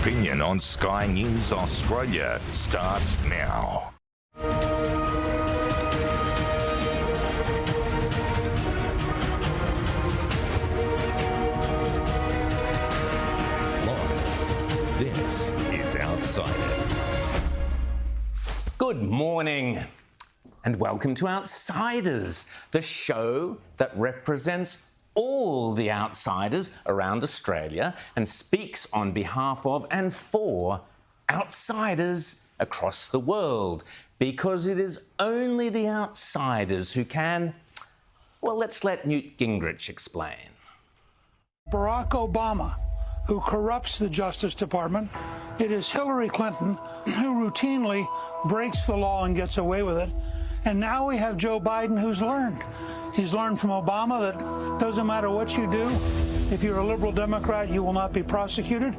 opinion on Sky News Australia starts now. Live, this is Outsiders. Good morning and welcome to Outsiders, the show that represents all the outsiders around Australia and speaks on behalf of and for outsiders across the world, because it is only the outsiders who can... Well, let's let Newt Gingrich explain. Barack Obama, who corrupts the Justice Department. It is Hillary Clinton, who routinely breaks the law and gets away with it. And now we have Joe Biden, who's learned. He's learned from Obama that doesn't matter what you do, if you're a liberal Democrat, you will not be prosecuted.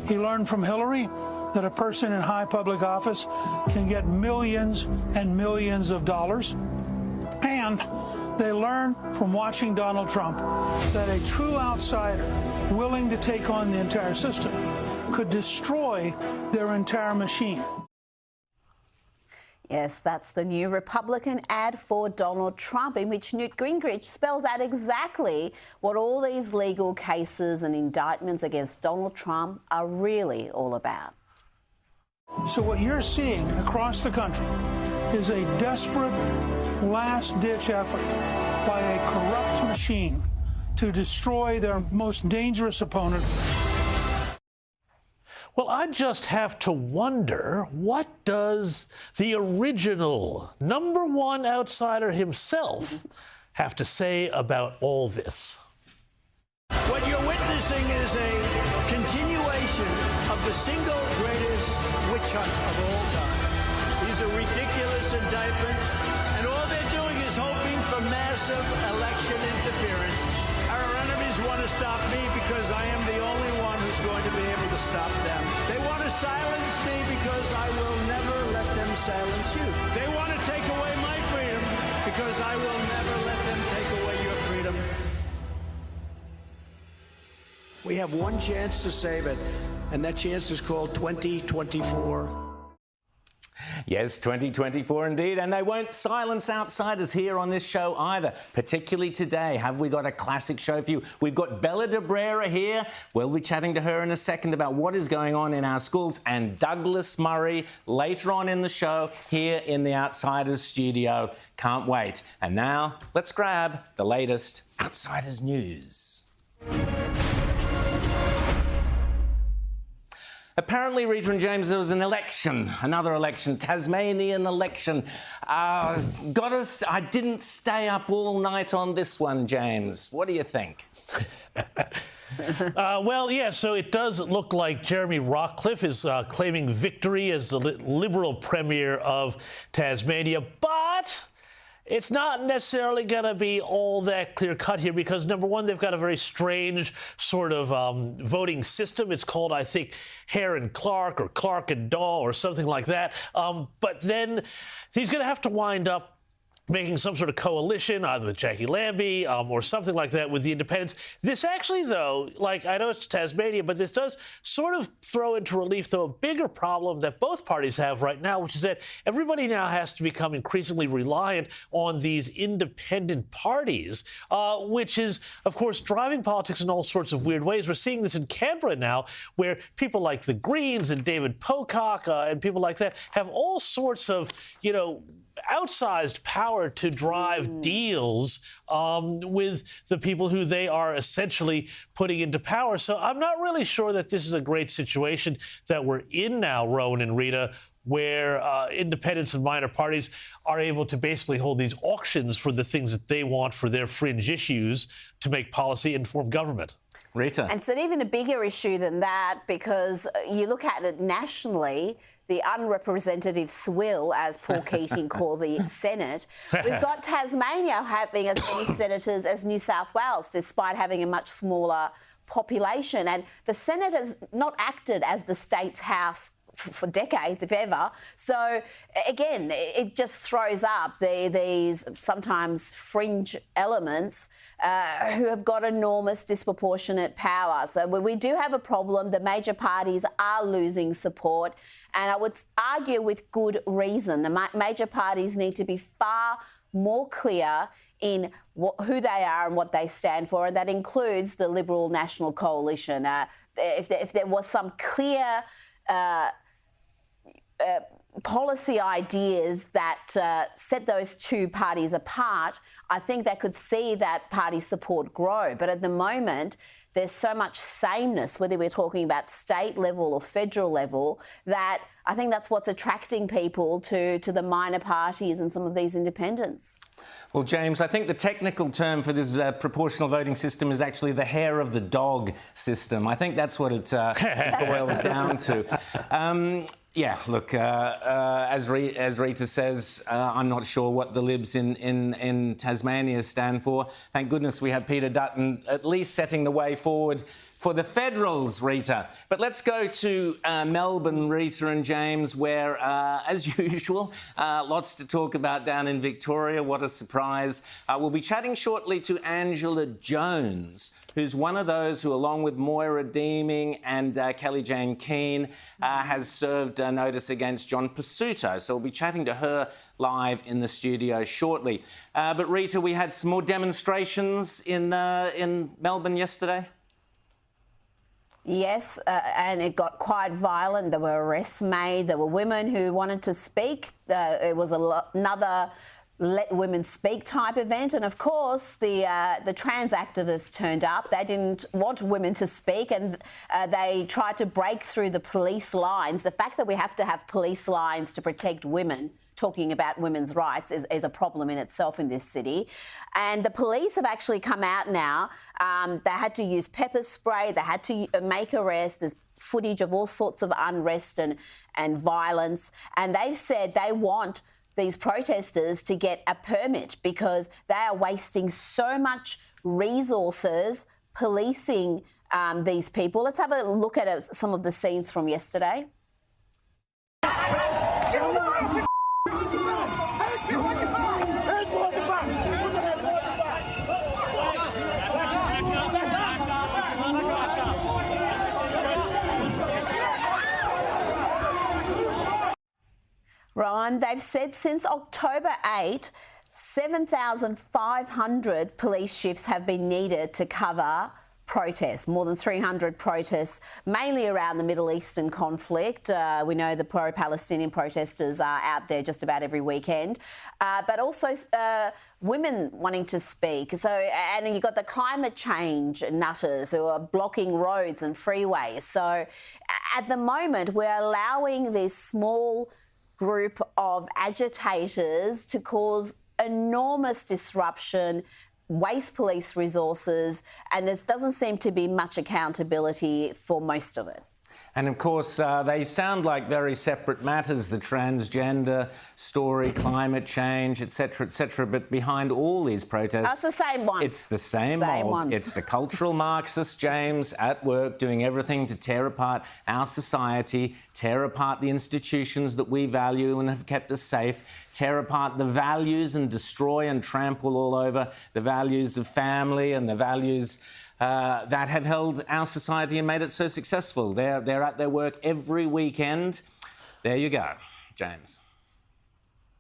He learned from Hillary that a person in high public office can get millions and millions of dollars. And they learned from watching Donald Trump that a true outsider willing to take on the entire system could destroy their entire machine. Yes, that's the new Republican ad for Donald Trump, in which Newt Gingrich spells out exactly what all these legal cases and indictments against Donald Trump are really all about. So what you're seeing across the country is a desperate, last-ditch effort by a corrupt machine to destroy their most dangerous opponent. Well, I just have to wonder, what does the original #1 outsider himself have to say about all this? What you're witnessing is a continuation of the single greatest witch hunt of all time. These are ridiculous indictments, and all they're doing is hoping for massive election interference. Our enemies want to stop me because I am the only one who's going to be able to stop them. They want to silence me because I will never let them silence you. They want to take away my freedom because I will never let them take away your freedom. We have one chance to save it, and that chance is called 2024. Yes, 2024 indeed, and they won't silence outsiders here on this show either, particularly today. Have we got a classic show for you? We've got Bella de Brera here. We'll be chatting to her in a second about what is going on in our schools, and Douglas Murray later on in the show here in the Outsiders studio. Can't wait. And now, let's grab the latest Outsiders news. Apparently, Rita and James, there was an election, another election, Tasmanian election. I didn't stay up all night on this one, James. What do you think? Well, yeah, so it does look like Jeremy Rockcliffe is claiming victory as the Liberal Premier of Tasmania, but it's not necessarily going to be all that clear-cut here because, #1, they've got a very strange sort of voting system. It's called, I think, Hare and Clark or Clark and Daw or something like that. But then he's going to have to wind up making some sort of coalition, either with Jackie Lambie or something like that with the independents. This actually, though, like, I know it's Tasmania, but this does sort of throw into relief, though, a bigger problem that both parties have right now, which is that everybody now has to become increasingly reliant on these independent parties, which is, of course, driving politics in all sorts of weird ways. We're seeing this in Canberra now, where people like the Greens and David Pocock and people like that have all sorts of, outsized power to drive deals with the people who they are essentially putting into power. So I'm not really sure that this is a great situation that we're in now, Rowan and Rita, where independents and minor parties are able to basically hold these auctions for the things that they want for their fringe issues to make policy and form government. Rita. And it's an even a bigger issue than that, because you look at it nationally, the unrepresentative swill, as Paul Keating called the Senate. We've got Tasmania having as many senators as New South Wales, despite having a much smaller population. And the Senate has not acted as the state's house for decades, if ever. So again, it just throws up these sometimes fringe elements who have got enormous disproportionate power. So we do have a problem. The major parties are losing support, and I would argue with good reason. The major parties need to be far more clear in who they are and what they stand for, and that includes the Liberal National Coalition. If there was some clear policy ideas that set those two parties apart, I think they could see that party support grow. But at the moment, there's so much sameness, whether we're talking about state level or federal level, that I think that's what's attracting people to the minor parties and some of these independents. Well, James, I think the technical term for this proportional voting system is actually the hair of the dog system. I think that's what it boils down to. Yeah, look, as Rita says, I'm not sure what the Libs in Tasmania stand for. Thank goodness we have Peter Dutton at least setting the way forward for the Federals, Rita. But let's go to Melbourne, Rita and James, where, as usual, lots to talk about down in Victoria. What a surprise. We'll be chatting shortly to Angela Jones, who's one of those who, along with Moira Deeming and Kelly-Jane Keane, has served a notice against John Pasuto. So we'll be chatting to her live in the studio shortly. But Rita, we had some more demonstrations in Melbourne yesterday. Yes, and it got quite violent. There were arrests made. There were women who wanted to speak. It was another Let Women Speak type event. And of course, the trans activists turned up. They didn't want women to speak, and they tried to break through the police lines. The fact that we have to have police lines to protect women, talking about women's rights, is a problem in itself in this city. And the police have actually come out now. They had to use pepper spray. They had to make arrests. There's footage of all sorts of unrest and violence. And they've said they want these protesters to get a permit because they are wasting so much resources policing these people. Let's have a look at some of the scenes from yesterday. Ron, they've said since October 8, 7,500 police shifts have been needed to cover protests, more than 300 protests, mainly around the Middle Eastern conflict. We know the pro-Palestinian protesters are out there just about every weekend, but also women wanting to speak. So, and you've got the climate change nutters who are blocking roads and freeways. So at the moment, we're allowing this small group of agitators to cause enormous disruption, waste police resources, and there doesn't seem to be much accountability for most of it. And of course, they sound like very separate matters, the transgender story, climate change, etc., but behind all these protests... That's the same one. It's the same mob. Ones. It's the cultural Marxist, James, at work, doing everything to tear apart our society, tear apart the institutions that we value and have kept us safe, tear apart the values and destroy and trample all over the values of family and the values... that have held our society and made it so successful. They're at their work every weekend. There you go, James.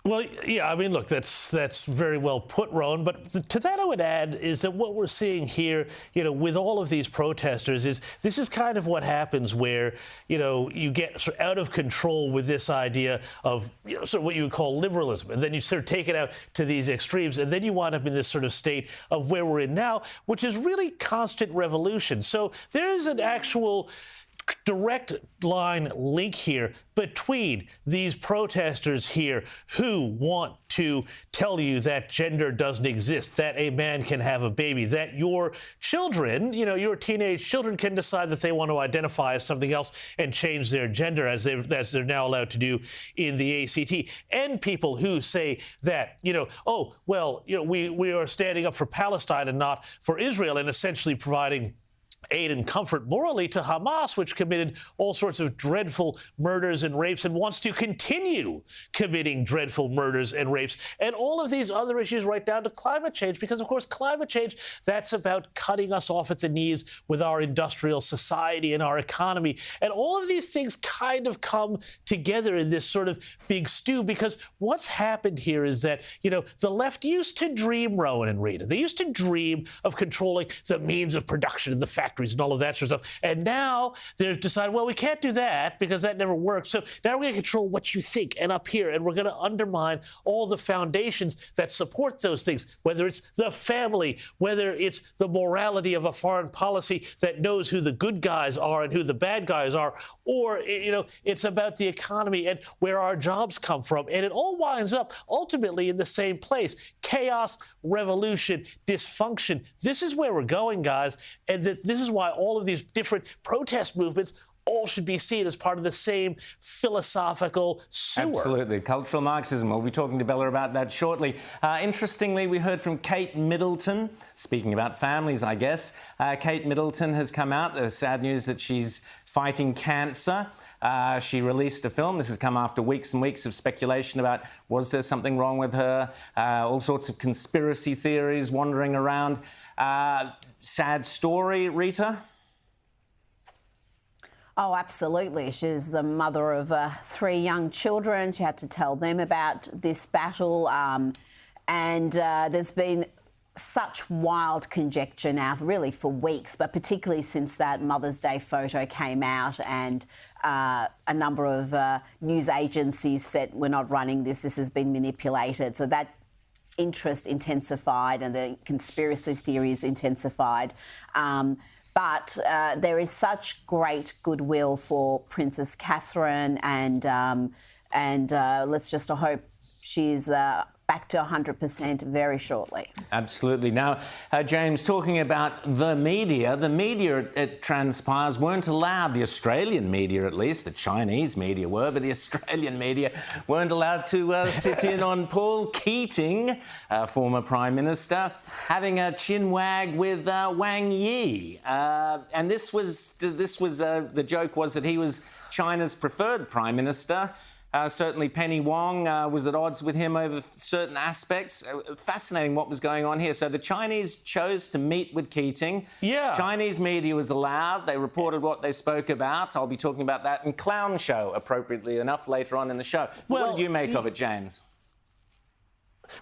Well, yeah, I mean, look, that's very well put, Rowan. But to that I would add is that what we're seeing here, with all of these protesters is this is kind of what happens where, you get sort of out of control with this idea of, sort of what you would call liberalism. And then you sort of take it out to these extremes. And then you wind up in this sort of state of where we're in now, which is really constant revolution. So there is an actual direct line link here between these protesters here who want to tell you that gender doesn't exist, that a man can have a baby, that your children, your teenage children can decide that they want to identify as something else and change their gender as they're now allowed to do in the ACT, and people who say that, we are standing up for Palestine and not for Israel, and essentially providing aid and comfort morally to Hamas, which committed all sorts of dreadful murders and rapes and wants to continue committing dreadful murders and rapes, and all of these other issues right down to climate change, because, of course, climate change, that's about cutting us off at the knees with our industrial society and our economy. And all of these things kind of come together in this sort of big stew, because what's happened here is that, you know, the left used to dream, Rowan and Rita, they used to dream of controlling the means of production in the factories and all of that sort of stuff. And now they've decided, well, we can't do that because that never worked. So now we're going to control what you think and up here, and we're going to undermine all the foundations that support those things, whether it's the family, whether it's the morality of a foreign policy that knows who the good guys are and who the bad guys are, or, you know, it's about the economy and where our jobs come from. And it all winds up ultimately in the same place: chaos, revolution, dysfunction. This is where we're going, guys. And this is why all of these different protest movements all should be seen as part of the same philosophical sewer. Absolutely. Cultural Marxism. We'll be talking to Bella about that shortly. Interestingly, we heard from Kate Middleton, speaking about families, I guess. Kate Middleton has come out. There's sad news that she's fighting cancer. She released a film. This has come after weeks and weeks of speculation about, was there something wrong with her? All sorts of conspiracy theories wandering around. Sad story, Rita? Oh, absolutely. She's the mother of 3 young children. She had to tell them about this battle. And there's been such wild conjecture now, really for weeks, but particularly since that Mother's Day photo came out, and a number of news agencies said, we're not running this, this has been manipulated. So that interest intensified and the conspiracy theories intensified. But there is such great goodwill for Princess Catherine, and let's just hope she's back to 100% very shortly. Absolutely. Now, James, talking about the media, it transpires, weren't allowed, the Australian media at least, the Chinese media were, but the Australian media weren't allowed to sit in on Paul Keating, former Prime Minister, having a chin wag with Wang Yi. And the joke was that he was China's preferred Prime Minister. Certainly Penny Wong was at odds with him over certain aspects. Fascinating what was going on here. So the Chinese chose to meet with Keating. Yeah. Chinese media was allowed. They reported what they spoke about. I'll be talking about that in Clown Show, appropriately enough, later on in the show. Well, what did you make of it, James?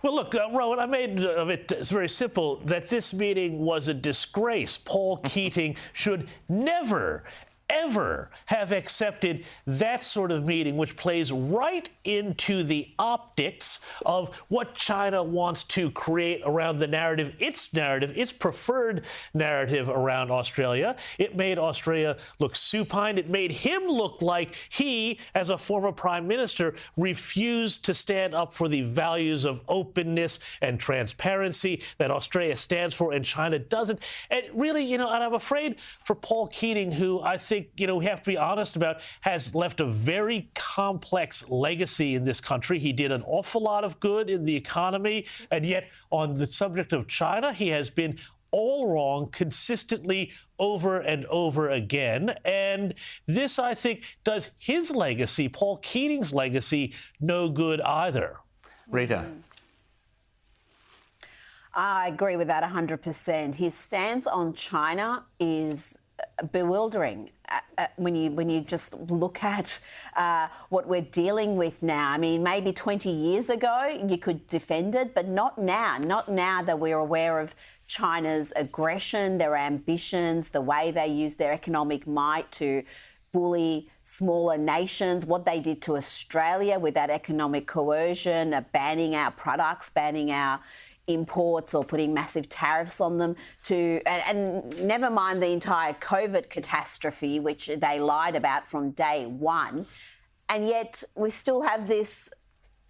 Well, look, Rowan, I made of it, it's very simple, that this meeting was a disgrace. Paul Keating should never, ever have accepted that sort of meeting, which plays right into the optics of what China wants to create around the narrative, its preferred narrative around Australia. It made Australia look supine. It made him look like he, as a former prime minister, refused to stand up for the values of openness and transparency that Australia stands for and China doesn't. And really, and I'm afraid for Paul Keating, who I think, we have to be honest about, has left a very complex legacy in this country. He did an awful lot of good in the economy, and yet on the subject of China, he has been all wrong consistently over and over again. And this, I think, does his legacy, Paul Keating's legacy, no good either. Rita. I agree with that 100%. His stance on China is bewildering when you just look at what we're dealing with now. I mean, maybe 20 years ago you could defend it, but not now. Not now that we're aware of China's aggression, their ambitions, the way they use their economic might to bully smaller nations, what they did to Australia with that economic coercion, banning our products, banning our imports or putting massive tariffs on them, and never mind the entire COVID catastrophe, which they lied about from day one. And yet we still have this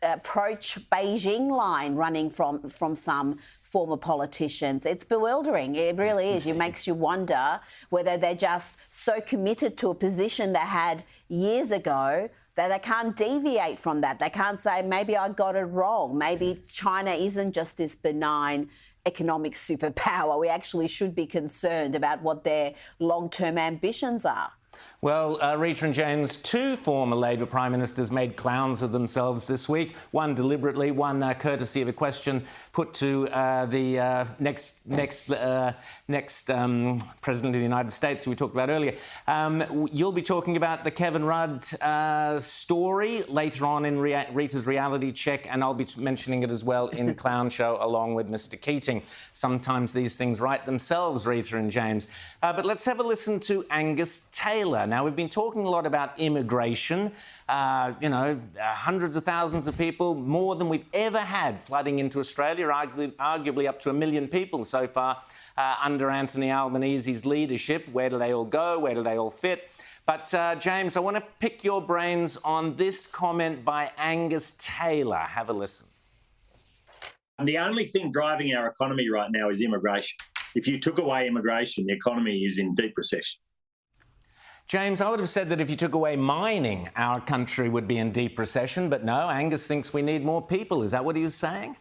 approach Beijing line running from some former politicians. It's bewildering. It really is. It makes you wonder whether they're just so committed to a position they had years ago that they can't deviate from that. They can't say, maybe I got it wrong. Maybe China isn't just this benign economic superpower. We actually should be concerned about what their long-term ambitions are. Well, Rita and James, two former Labor Prime Ministers made clowns of themselves this week, one deliberately, one courtesy of a question put to the next President of the United States, who we talked about earlier. You'll be talking about the Kevin Rudd story later on in Rita's reality check, and I'll be mentioning it as well in the Clown Show along with Mr. Keating. Sometimes these things write themselves, Rita and James. But let's have a listen to Angus Taylor. Now, we've been talking a lot about immigration. Hundreds of thousands of people, more than we've ever had flooding into Australia, arguably up to 1 million people so far under Anthony Albanese's leadership. Where do they all go? Where do they all fit? But, James, I want to pick your brains on this comment by Angus Taylor. Have a listen. The only thing driving our economy right now is immigration. If you took away immigration, the economy is in deep recession. James, I would have said that if you took away mining, our country would be in deep recession, but no, Angus thinks we need more people. Is that what he was saying?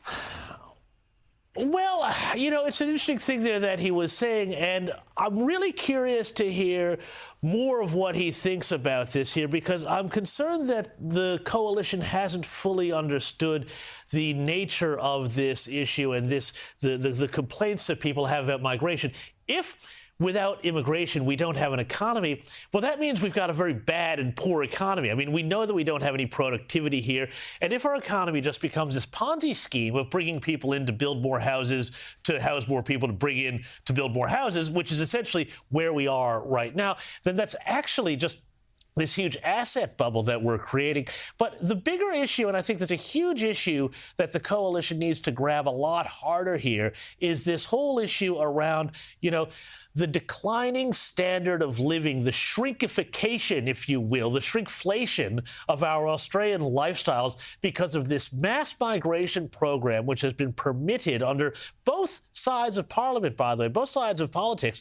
Well, it's an interesting thing there that he was saying, and I'm really curious to hear more of what he thinks about this here, because I'm concerned that the coalition hasn't fully understood the nature of this issue and the complaints that people have about migration. If without immigration, we don't have an economy, well, that means we've got a very bad and poor economy. I mean, we know that we don't have any productivity here. And if our economy just becomes this Ponzi scheme of bringing people in to build more houses, to house more people, to bring in to build more houses, which is essentially where we are right now, then that's actually just this huge asset bubble that we're creating. But the bigger issue, and I think there's a huge issue that the coalition needs to grab a lot harder here, is this whole issue around, the declining standard of living, the shrinkification, if you will, the shrinkflation of our Australian lifestyles because of this mass migration program, which has been permitted under both sides of Parliament, by the way, both sides of politics,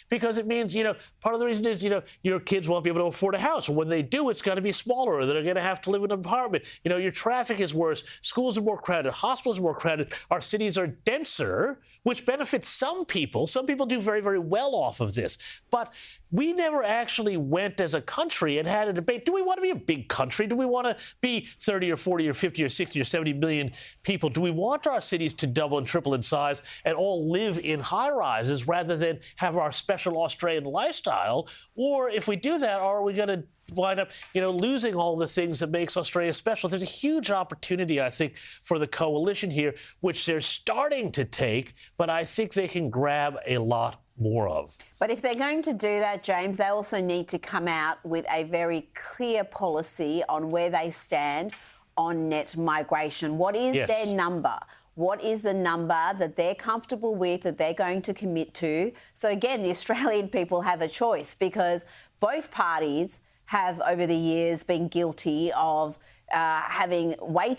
because it means, part of the reason is, your kids won't be able to afford a house, or when they do, it's going to be smaller, or they're going to have to live in an apartment. Your traffic is worse, schools are more crowded, hospitals are more crowded, our cities are denser, which benefits some people. Some people do very, very well off of this. But we never actually went as a country and had a debate. Do we want to be a big country? Do we want to be 30 or 40 or 50 or 60 or 70 million people? Do we want our cities to double and triple in size and all live in high-rises rather than have our special Australian lifestyle? Or if we do that, are we going to wind up, losing all the things that makes Australia special? There's a huge opportunity, I think, for the coalition here, which they're starting to take, but I think they can grab a lot more of. But if they're going to do that, James, they also need to come out with a very clear policy on where they stand on net migration. What is their number? What is the number that they're comfortable with, that they're going to commit to? So again, the Australian people have a choice, because both parties have over the years been guilty of having way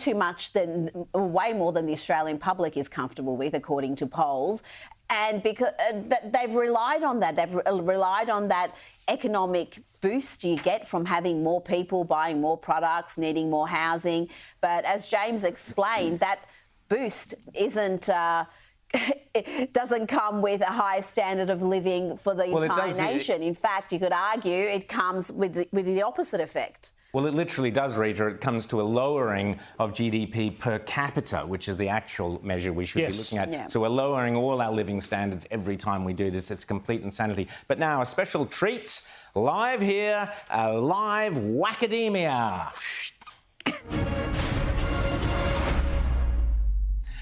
more than the Australian public is comfortable with, according to polls. And because they've relied on that. They've relied on that economic boost you get from having more people buying more products, needing more housing. But as James explained, that boost it doesn't come with a high standard of living for the entire nation. In fact, you could argue it comes with the opposite effect. Well, it literally does, Rita. It comes to a lowering of GDP per capita, which is the actual measure we should be looking at. Yeah. So we're lowering all our living standards every time we do this. It's complete insanity. But now a special treat, live here, a live Wackademia.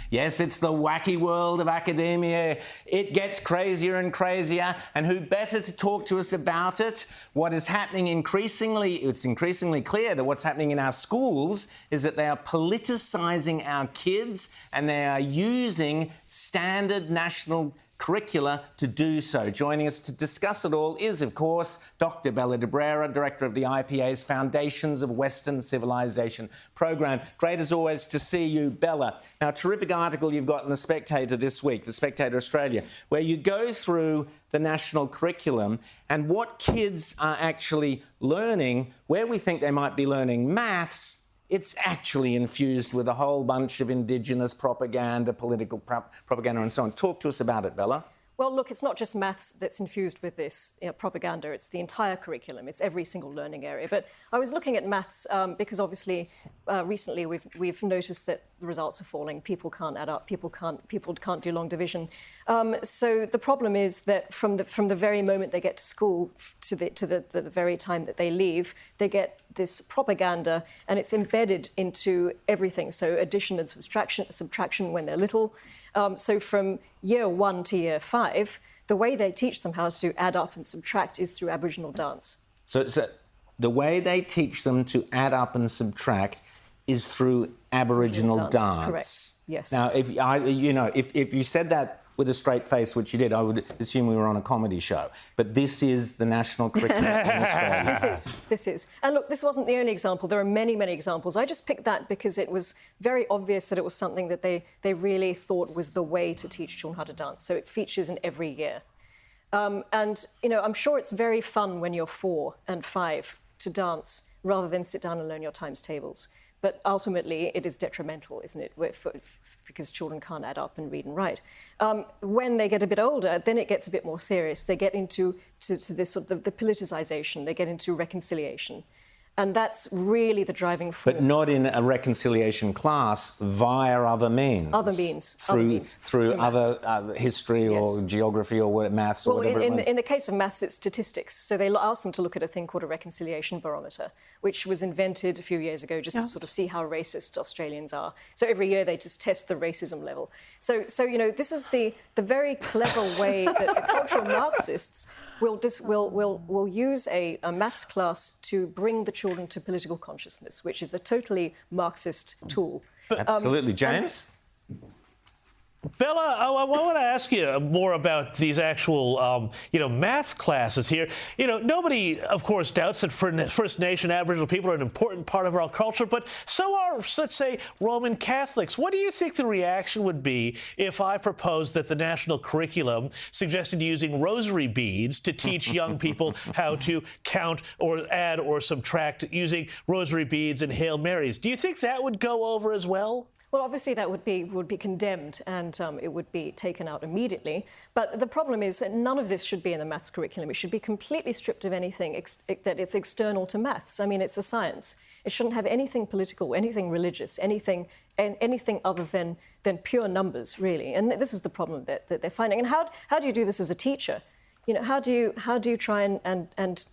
Yes, it's the wacky world of academia. It gets crazier and crazier, and who better to talk to us about it? What is happening it's increasingly clear that what's happening in our schools is that they are politicising our kids, and they are using standard national curricula to do so. Joining us to discuss it all is, of course, Dr. Bella de Brera, Director of the IPA's Foundations of Western Civilization program. Great as always to see you, Bella. Now, a terrific article you've got in The Spectator this week, The Spectator Australia, where you go through the national curriculum and what kids are actually learning, where we think they might be learning maths it's actually infused with a whole bunch of Indigenous propaganda, political propaganda and so on. Talk to us about it, Bella. Well, look, it's not just maths that's infused with this propaganda. It's the entire curriculum. It's every single learning area. But I was looking at maths because obviously recently we've noticed that the results are falling. People can't add up. People can't do long division. So the problem is that from the very moment they get to school to the very time that they leave, they get this propaganda, and it's embedded into everything. So addition and subtraction when they're little. So from year 1 to year 5, the way they teach them how to add up and subtract is through Aboriginal dance. So the way they teach them to add up and subtract is through Aboriginal dance. Correct. Yes. Now, if you said that with a straight face, which you did, I would assume we were on a comedy show. But this is the national curriculum in Australia. This is. And look, this wasn't the only example. There are many, many examples. I just picked that because it was very obvious that it was something that they really thought was the way to teach children how to dance. So it features in every year. And, I'm sure it's very fun when you're 4 and 5 to dance rather than sit down and learn your times tables. But ultimately, it is detrimental, isn't it? Because children can't add up and read and write. When they get a bit older, then it gets a bit more serious. They get into this sort of the politicisation. They get into reconciliation. And that's really the driving force. But not in a reconciliation class, via other means. Other means. Through other history or geography or maths or whatever it was. In the case of maths, it's statistics. So they asked them to look at a thing called a reconciliation barometer, which was invented a few years ago just to sort of see how racist Australians are. So every year they just test the racism level. So this is the very clever way that the cultural Marxists will use a maths class to bring the children to political consciousness, which is a totally Marxist tool. Absolutely. James? Bella, I want to ask you more about these actual, maths classes here. Nobody, of course, doubts that First Nation Aboriginal people are an important part of our culture, but so are, let's say, Roman Catholics. What do you think the reaction would be if I proposed that the national curriculum suggested using rosary beads to teach young people how to count or add or subtract using rosary beads and Hail Marys? Do you think that would go over as well? Well, obviously that would be condemned and it would be taken out immediately. But the problem is that none of this should be in the maths curriculum. It should be completely stripped of anything that it's external to maths. I mean, it's a science. It shouldn't have anything political, anything religious, anything other than pure numbers, really. And this is the problem that they're finding. And how do you do this as a teacher? How do you try and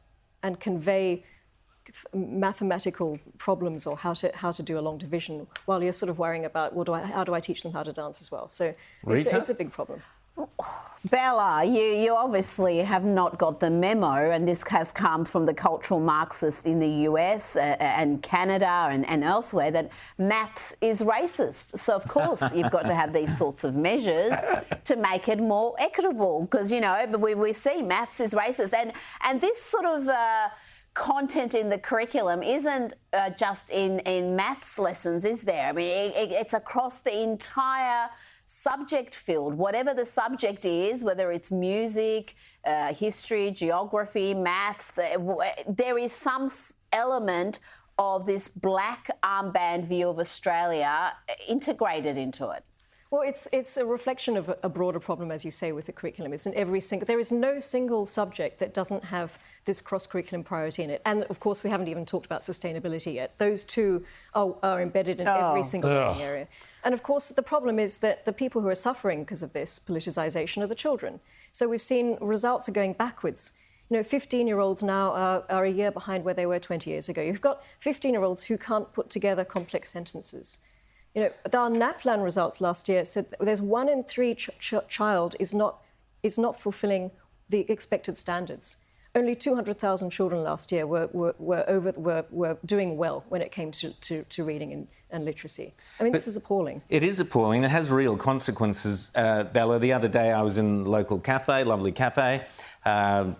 convey mathematical problems or how to do a long division while you're sort of worrying about how do I teach them how to dance as well? So it's a big problem. Bella, you obviously have not got the memo, and this has come from the cultural Marxists in the US and Canada and elsewhere, that maths is racist. So, of course, you've got to have these sorts of measures to make it more equitable because, we see maths is racist. And this sort of content in the curriculum isn't just in maths lessons, is there? I mean, it's across the entire subject field, whatever the subject is, whether it's music, history, geography, maths, there is some element of this black armband view of Australia integrated into it. Well, it's a reflection of a broader problem, as you say, with the curriculum. It's in every single... There is no single subject that doesn't have this cross-curriculum priority in it. And, of course, we haven't even talked about sustainability yet. Those two are embedded in every single learning area. And, of course, the problem is that the people who are suffering because of this politicisation are the children. So we've seen results are going backwards. 15-year-olds now are a year behind where they were 20 years ago. You've got 15-year-olds who can't put together complex sentences. Our NAPLAN results last year said that there's 1 in 3 child is not fulfilling the expected standards. Only 200,000 children last year were doing well when it came to reading and literacy. I mean, this is appalling. It is appalling. It has real consequences, Bella. The other day I was in a local cafe, lovely cafe,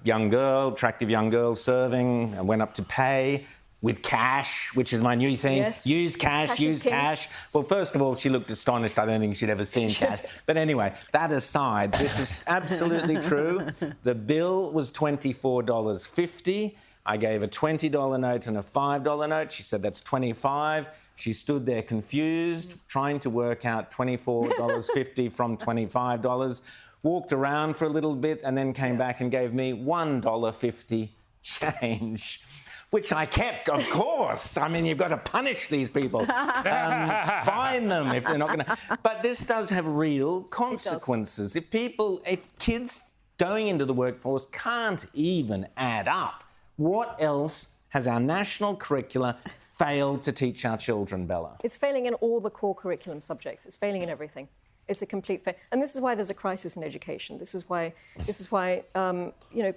young girl, attractive young girl serving. I went up to pay with cash, which is my new thing. Yes. Use cash, use cash. Well, first of all, she looked astonished. I don't think she'd ever seen cash. But anyway, that aside, this is absolutely true. The bill was $24.50. I gave a $20 note and a $5 note. She said, that's $25. She stood there confused, trying to work out $24.50 from $25, walked around for a little bit and then came back and gave me $1.50 change, which I kept, of course. I mean, you've got to punish these people. Fine them if they're not going to. But this does have real consequences. If kids going into the workforce can't even add up, what else has our national curricula failed to teach our children, Bella? It's failing in all the core curriculum subjects. It's failing in everything. It's a complete fail. And this is why there's a crisis in education. This is why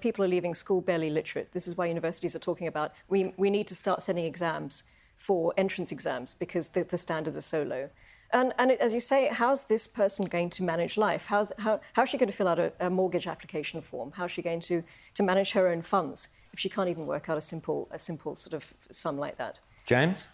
people are leaving school barely literate. This is why universities are talking about we need to start setting exams for entrance exams because the standards are so low. And as you say, how's this person going to manage life? How's she going to fill out a mortgage application form? How's she going to manage her own funds if she can't even work out a simple sort of sum like that? James?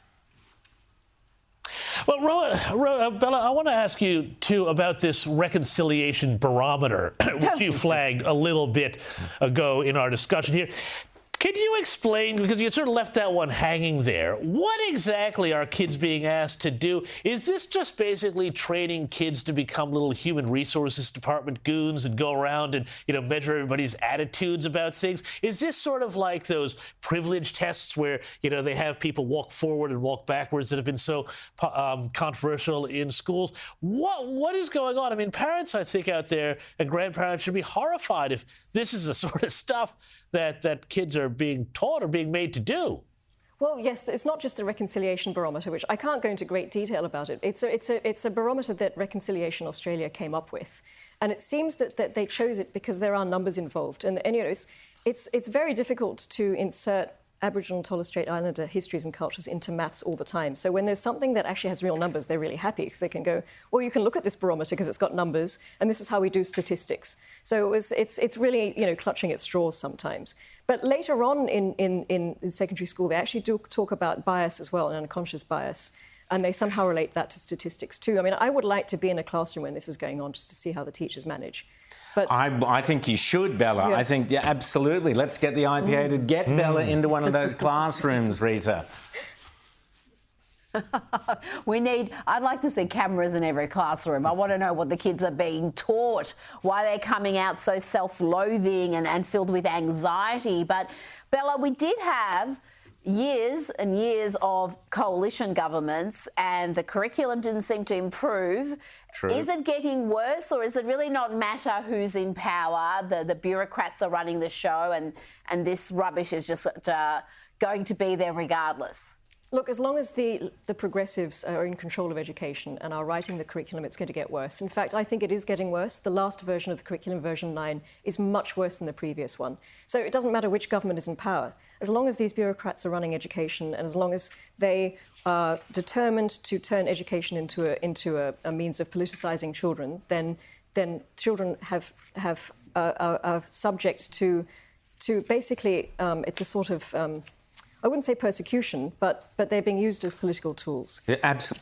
Well, Bella, I want to ask you, too, about this reconciliation barometer, which you flagged a little bit ago in our discussion here. Can you explain, because you sort of left that one hanging there, what exactly are kids being asked to do? Is this just basically training kids to become little human resources department goons and go around and, measure everybody's attitudes about things? Is this sort of like those privilege tests where, they have people walk forward and walk backwards that have been so controversial in schools? What is going on? I mean, parents, I think, out there and grandparents should be horrified if this is the sort of stuff that kids are being taught or being made to do. Well, yes, it's not just the reconciliation barometer, which I can't go into great detail about it. It's a barometer that Reconciliation Australia came up with, and it seems that they chose it because there are numbers involved, and it's very difficult to insert Aboriginal and Torres Strait Islander histories and cultures into maths all the time. So when there's something that actually has real numbers, they're really happy because they can go, well, you can look at this barometer because it's got numbers, and this is how we do statistics. So it's really clutching at straws sometimes. But later on in secondary school, they actually do talk about bias as well, and unconscious bias, and they somehow relate that to statistics too. I mean, I would like to be in a classroom when this is going on just to see how the teachers manage. But I think you should, Bella. Yeah. I think, absolutely. Let's get the IPA to get Bella into one of those classrooms, Rita. I'd like to see cameras in every classroom. I want to know what the kids are being taught, why they're coming out so self-loathing and filled with anxiety. But, Bella, we did have years and years of coalition governments and the curriculum didn't seem to improve. True. Is it getting worse, or is it really not matter who's in power? The bureaucrats are running the show and this rubbish is just going to be there regardless? Look, as long as the progressives are in control of education and are writing the curriculum, it's going to get worse. In fact, I think it is getting worse. The last version of the curriculum, version 9, is much worse than the previous one. So it doesn't matter which government is in power. As long as these bureaucrats are running education and as long as they are determined to turn education into a means of politicising children, then children are subject to basically, it's a sort of... I wouldn't say persecution, but they're being used as political tools.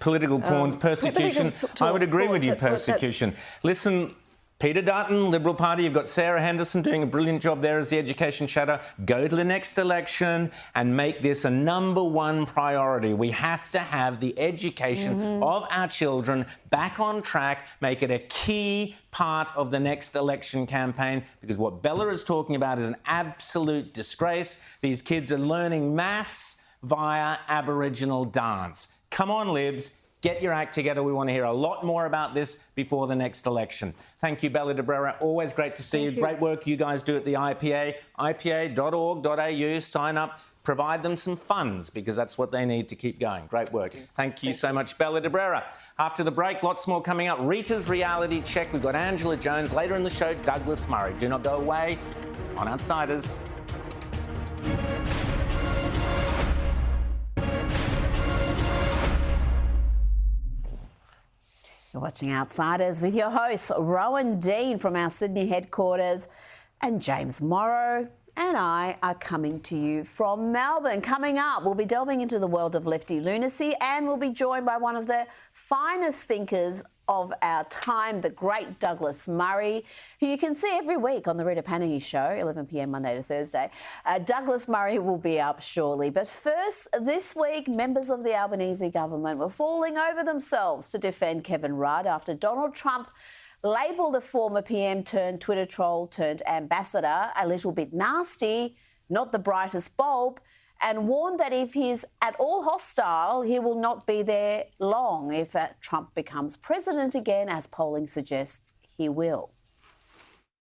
Political pawns, persecution. I would agree with you, persecution. Listen, Peter Dutton, Liberal Party, you've got Sarah Henderson doing a brilliant job there as the education shadow. Go to the next election and make this a #1 priority. We have to have the education of our children back on track, make it a key part of the next election campaign, because what Bella is talking about is an absolute disgrace. These kids are learning maths via Aboriginal dance. Come on, Libs. Get your act together. We want to hear a lot more about this before the next election. Thank you, Bella de Brera. Always great to see you. Great work you guys do at the IPA. IPA.org.au. Sign up. Provide them some funds because that's what they need to keep going. Great work. Thank you so much, Bella de Brera. After the break, lots more coming up. Rita's reality check. We've got Angela Jones. Later in the show, Douglas Murray. Do not go away on Outsiders. You're watching Outsiders with your hosts, Rowan Dean from our Sydney headquarters, and James Morrow and I are coming to you from Melbourne. Coming up, we'll be delving into the world of lefty lunacy and we'll be joined by one of the finest thinkers of our time, the great Douglas Murray, who you can see every week on the Rita Panahi Show, 11 p.m. Monday to Thursday. Douglas Murray will be up shortly. But first, this week, members of the Albanese government were falling over themselves to defend Kevin Rudd after Donald Trump labelled a former PM turned Twitter troll turned ambassador a little bit nasty, not the brightest bulb, and warned that if he's at all hostile, he will not be there long if Trump becomes president again, as polling suggests he will.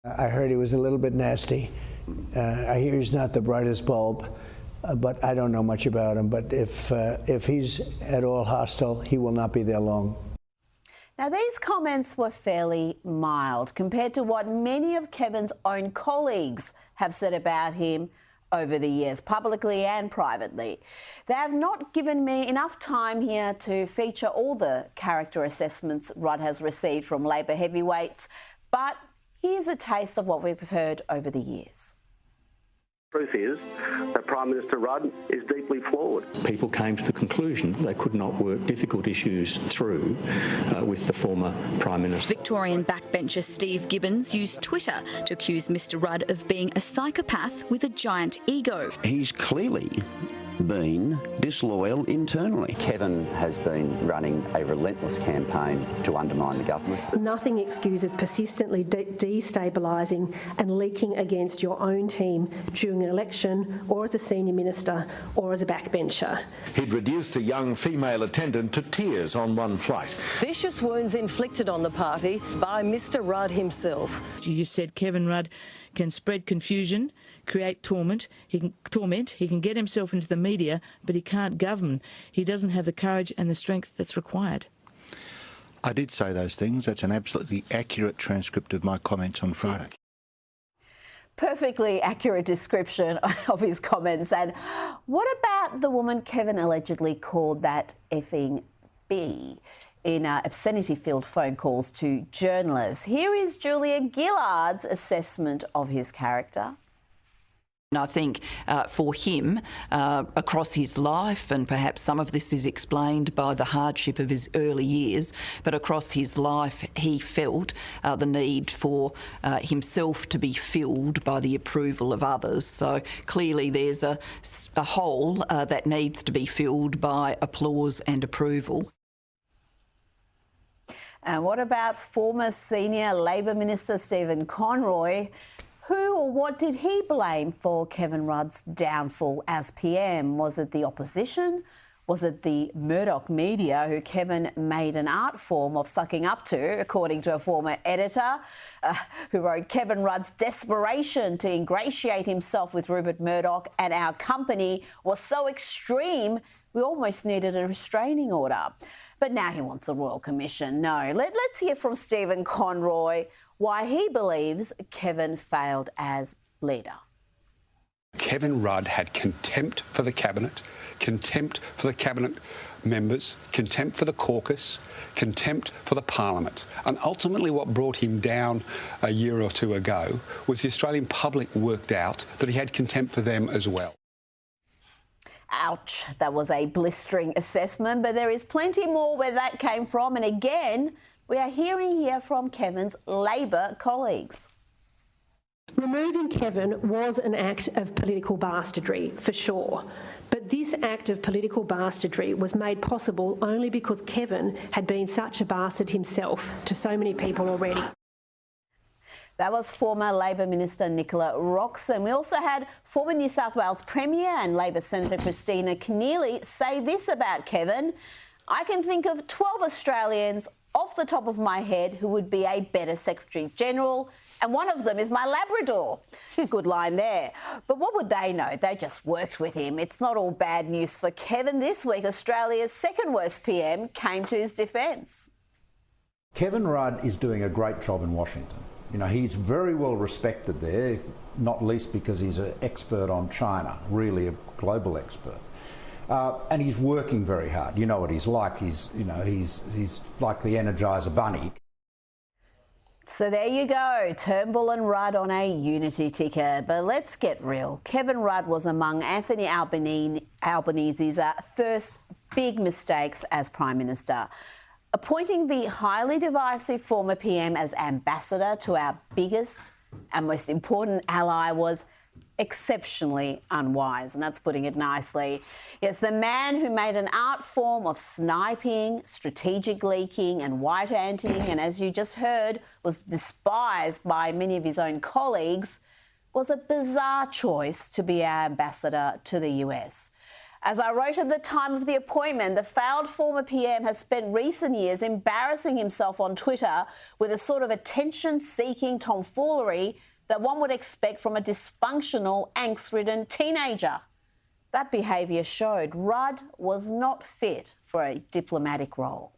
I heard he was a little bit nasty. I hear he's not the brightest bulb, but I don't know much about him. But if he's at all hostile, he will not be there long. Now, these comments were fairly mild compared to what many of Kevin's own colleagues have said about him over the years, publicly and privately. They have not given me enough time here to feature all the character assessments Rudd has received from Labor heavyweights, but here's a taste of what we've heard over the years. Truth is that Prime Minister Rudd is deeply flawed. People came to the conclusion that they could not work difficult issues through with the former Prime Minister. Victorian backbencher Steve Gibbons used Twitter to accuse Mr Rudd of being a psychopath with a giant ego. He's clearly been disloyal internally. Kevin has been running a relentless campaign to undermine the government. Nothing excuses persistently destabilising and leaking against your own team during an election or as a senior minister or as a backbencher. He'd reduced a young female attendant to tears on one flight. Vicious wounds inflicted on the party by Mr Rudd himself. You said Kevin Rudd can spread confusion, create torment. He can get himself into the media, but he can't govern. He doesn't have the courage and the strength that's required. I did say those things. That's an absolutely accurate transcript of my comments on Friday. Perfectly accurate description of his comments. And what about the woman Kevin allegedly called that effing bee in obscenity-filled phone calls to journalists? Here is Julia Gillard's assessment of his character. And I think for him, across his life, and perhaps some of this is explained by the hardship of his early years, but across his life he felt the need for himself to be filled by the approval of others. So clearly there's a hole that needs to be filled by applause and approval. And what about former senior Labor Minister Stephen Conroy? Who or what did he blame for Kevin Rudd's downfall as PM? Was it the opposition? Was it the Murdoch media, who Kevin made an art form of sucking up to, according to a former editor who wrote, Kevin Rudd's desperation to ingratiate himself with Rupert Murdoch and our company was so extreme we almost needed a restraining order. But now he wants a Royal Commission. No, let's hear from Stephen Conroy why he believes Kevin failed as leader. Kevin Rudd had contempt for the Cabinet, contempt for the Cabinet members, contempt for the caucus, contempt for the Parliament. And ultimately what brought him down a year or two ago was the Australian public worked out that he had contempt for them as well. Ouch, that was a blistering assessment, but there is plenty more where that came from. And again, we are hearing here from Kevin's Labor colleagues. Removing Kevin was an act of political bastardry, for sure. But this act of political bastardry was made possible only because Kevin had been such a bastard himself to so many people already. That was former Labor Minister Nicola Roxon. We also had former New South Wales Premier and Labor Senator Christina Keneally say this about Kevin. I can think of 12 Australians off the top of my head who would be a better Secretary-General, and one of them is my Labrador. Good line there. But what would they know? They just worked with him. It's not all bad news for Kevin. This week, Australia's second worst PM came to his defence. Kevin Rudd is doing a great job in Washington. You know, he's very well respected there, not least because he's an expert on China, really a global expert. And he's working very hard. You know what he's like. He's like the Energizer Bunny. So there you go, Turnbull and Rudd on a unity ticket. But let's get real. Kevin Rudd was among Anthony Albanese's first big mistakes as Prime Minister. Appointing the highly divisive former PM as ambassador to our biggest and most important ally was exceptionally unwise, and that's putting it nicely. Yes, the man who made an art form of sniping, strategic leaking and white anting, and as you just heard, was despised by many of his own colleagues, was a bizarre choice to be our ambassador to the US. As I wrote at the time of the appointment, the failed former PM has spent recent years embarrassing himself on Twitter with a sort of attention-seeking tomfoolery that one would expect from a dysfunctional, angst-ridden teenager. That behaviour showed Rudd was not fit for a diplomatic role.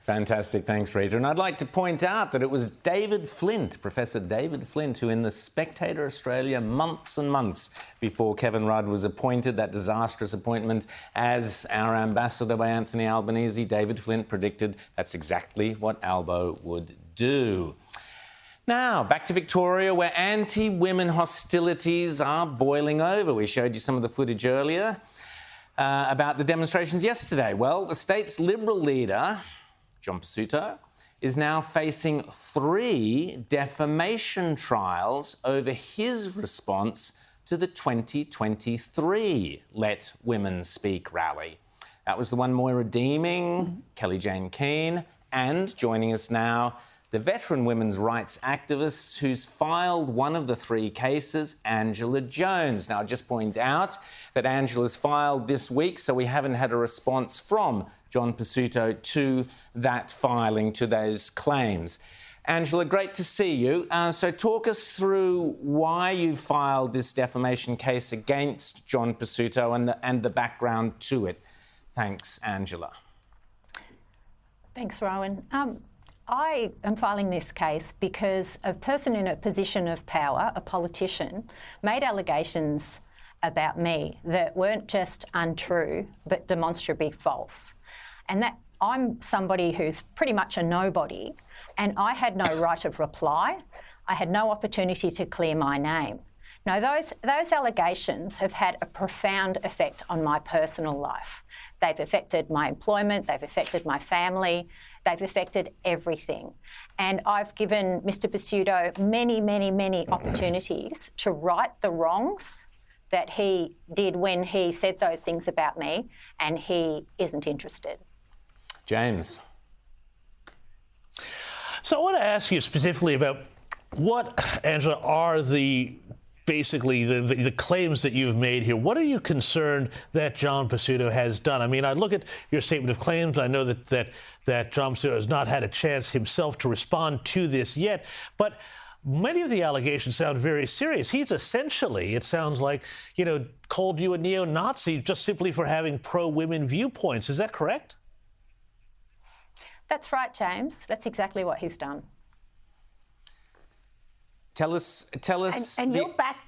Fantastic, thanks, Rita. And I'd like to point out that it was David Flint, Professor David Flint, who in The Spectator Australia months and months before Kevin Rudd was appointed, that disastrous appointment as our ambassador by Anthony Albanese, David Flint predicted that's exactly what Albo would do. Now, back to Victoria, where anti-women hostilities are boiling over. We showed you some of the footage earlier about the demonstrations yesterday. Well, the state's Liberal leader, John Pesutto, is now facing 3 defamation trials over his response to the 2023 Let Women Speak rally. That was the one Moira Deeming, Kelly-Jane Keane, and joining us now, the veteran women's rights activist who's filed one of the 3 cases, Angela Jones. Now, I'll just point out that Angela's filed this week, so we haven't had a response from John Pesutto to that filing, to those claims. Angela, great to see you. So talk us through why you filed this defamation case against John Pesutto and the background to it. Thanks, Angela. Thanks, Rowan. I am filing this case because a person in a position of power, a politician, made allegations about me that weren't just untrue, but demonstrably false. And that I'm somebody who's pretty much a nobody, and I had no right of reply. I had no opportunity to clear my name. Now, those allegations have had a profound effect on my personal life. They've affected my employment, they've affected my family, they've affected everything. And I've given Mr. Pesutto many, many, many opportunities to right the wrongs that he did when he said those things about me, and he isn't interested. James. So I want to ask you specifically about what, Angela, are basically the claims that you've made here. What are you concerned that John Pesutto has done? I mean, I look at your statement of claims. I know that John Pesutto has not had a chance himself to respond to this yet, but many of the allegations sound very serious. He's essentially, it sounds like, called you a neo-Nazi just simply for having pro-women viewpoints. Is that correct? That's right, James. That's exactly what he's done. Tell us. And you're back.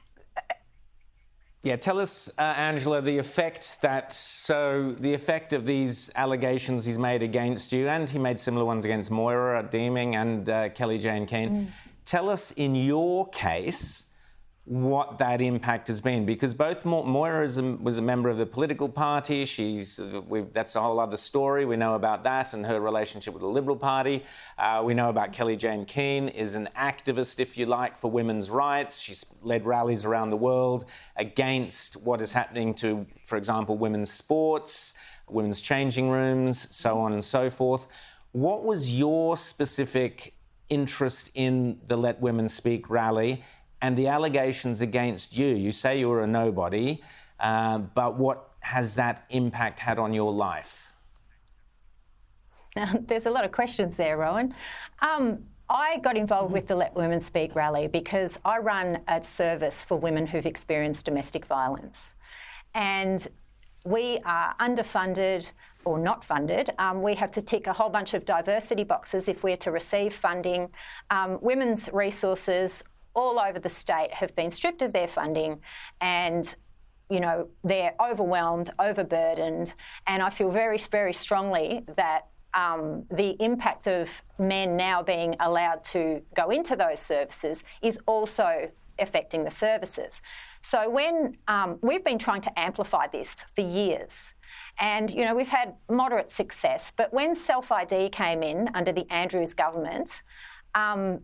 Yeah, tell us, Angela, the effect of these allegations he's made against you, and he made similar ones against Moira Deeming and Kelly-Jane Keane. Tell us, in your case, what that impact has been, because both Moira was a member of the political party. That's a whole other story. We know about that and her relationship with the Liberal Party. We know about Kelly-Jane Keane is an activist, if you like, for women's rights. She's led rallies around the world against what is happening to, for example, women's sports, women's changing rooms, so on and so forth. What was your specific interest in the Let Women Speak rally and the allegations against you? You say you were a nobody, but what has that impact had on your life? Now, there's a lot of questions there, Rowan. I got involved with the Let Women Speak rally because I run a service for women who've experienced domestic violence. And we are underfunded or not funded. We have to tick a whole bunch of diversity boxes if we're to receive funding. Women's resources all over the state have been stripped of their funding, and they're overwhelmed, overburdened, and I feel very, very strongly that the impact of men now being allowed to go into those services is also affecting the services. So when we've been trying to amplify this for years, and we've had moderate success, but when self-ID came in under the Andrews government,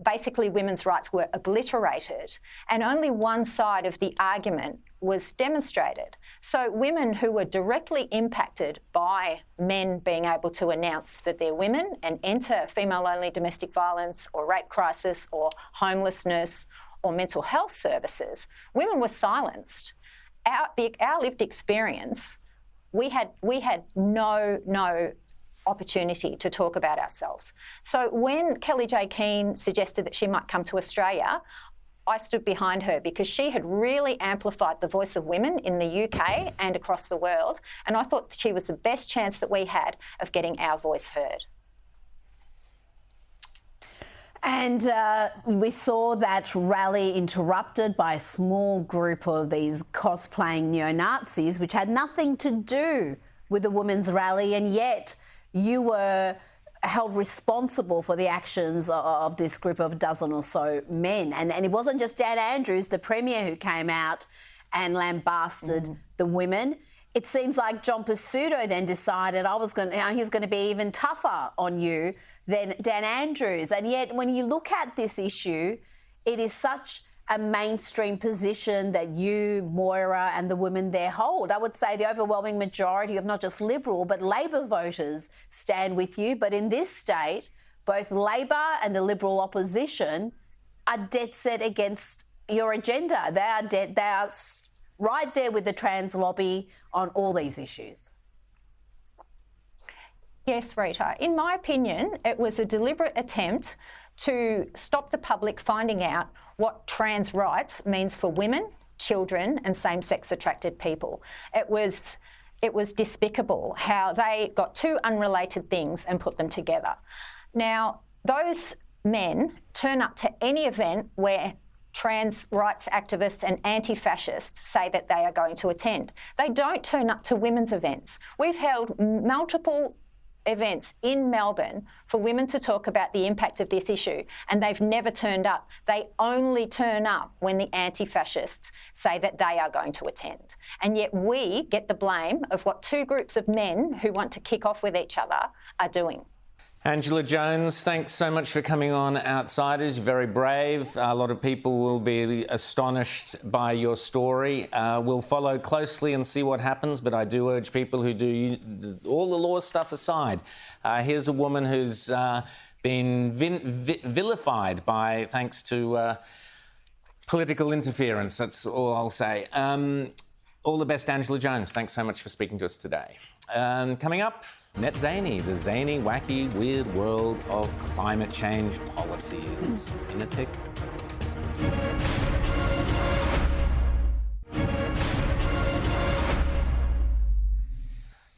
basically women's rights were obliterated and only one side of the argument was demonstrated. So women who were directly impacted by men being able to announce that they're women and enter female-only domestic violence or rape crisis or homelessness or mental health services, women were silenced. Our lived experience, we had no opportunity to talk about ourselves. So when Kellie J. Keane suggested that she might come to Australia, I stood behind her because she had really amplified the voice of women in the UK and across the world, and I thought that she was the best chance that we had of getting our voice heard. And we saw that rally interrupted by a small group of these cosplaying neo-Nazis, which had nothing to do with the women's rally, and yet you were held responsible for the actions of this group of a dozen or so men. And it wasn't just Dan Andrews, the Premier, who came out and lambasted the women. It seems like John Pesutto then decided he's going to be even tougher on you than Dan Andrews. And yet when you look at this issue, it is such a mainstream position that you, Moira, and the women there hold. I would say the overwhelming majority of not just Liberal but Labor voters stand with you. But in this state, both Labor and the Liberal opposition are dead set against your agenda. They are right there with the trans lobby on all these issues. Yes, Rita. In my opinion, it was a deliberate attempt to stop the public finding out what trans rights means for women, children and same-sex attracted people. It was despicable how they got two unrelated things and put them together. Now, those men turn up to any event where trans rights activists and anti-fascists say that they are going to attend. They don't turn up to women's events. We've held multiple events in Melbourne for women to talk about the impact of this issue, and they've never turned up. They only turn up when the anti-fascists say that they are going to attend. And yet we get the blame of what two groups of men who want to kick off with each other are doing. Angela Jones, thanks so much for coming on Outsiders. You're very brave. A lot of people will be astonished by your story. We'll follow closely and see what happens, but I do urge people who do all the law stuff aside. Here's a woman who's been vilified thanks to political interference. That's all I'll say. All the best, Angela Jones. Thanks so much for speaking to us today. Coming up, Net Zany, the zany, wacky, weird world of climate change policies. In a tick.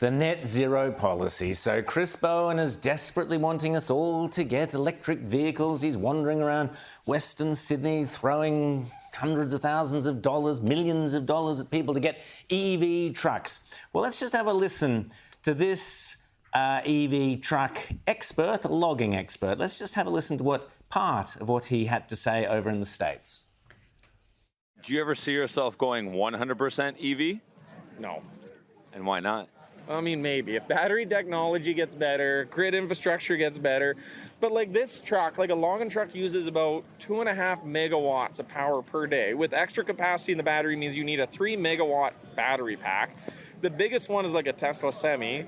The net zero policy. So Chris Bowen is desperately wanting us all to get electric vehicles. He's wandering around Western Sydney throwing hundreds of thousands of dollars, millions of dollars at people to get EV trucks. Well, let's just have a listen to this EV truck expert, a logging expert. Let's just have a listen to part of what he had to say over in the States. Do you ever see yourself going 100% EV? No. And why not? I mean, maybe. If battery technology gets better, grid infrastructure gets better. But like this truck, like a logging truck uses about 2.5 megawatts of power per day. With extra capacity in the battery means you need a 3 megawatt battery pack. The biggest one is like a Tesla Semi,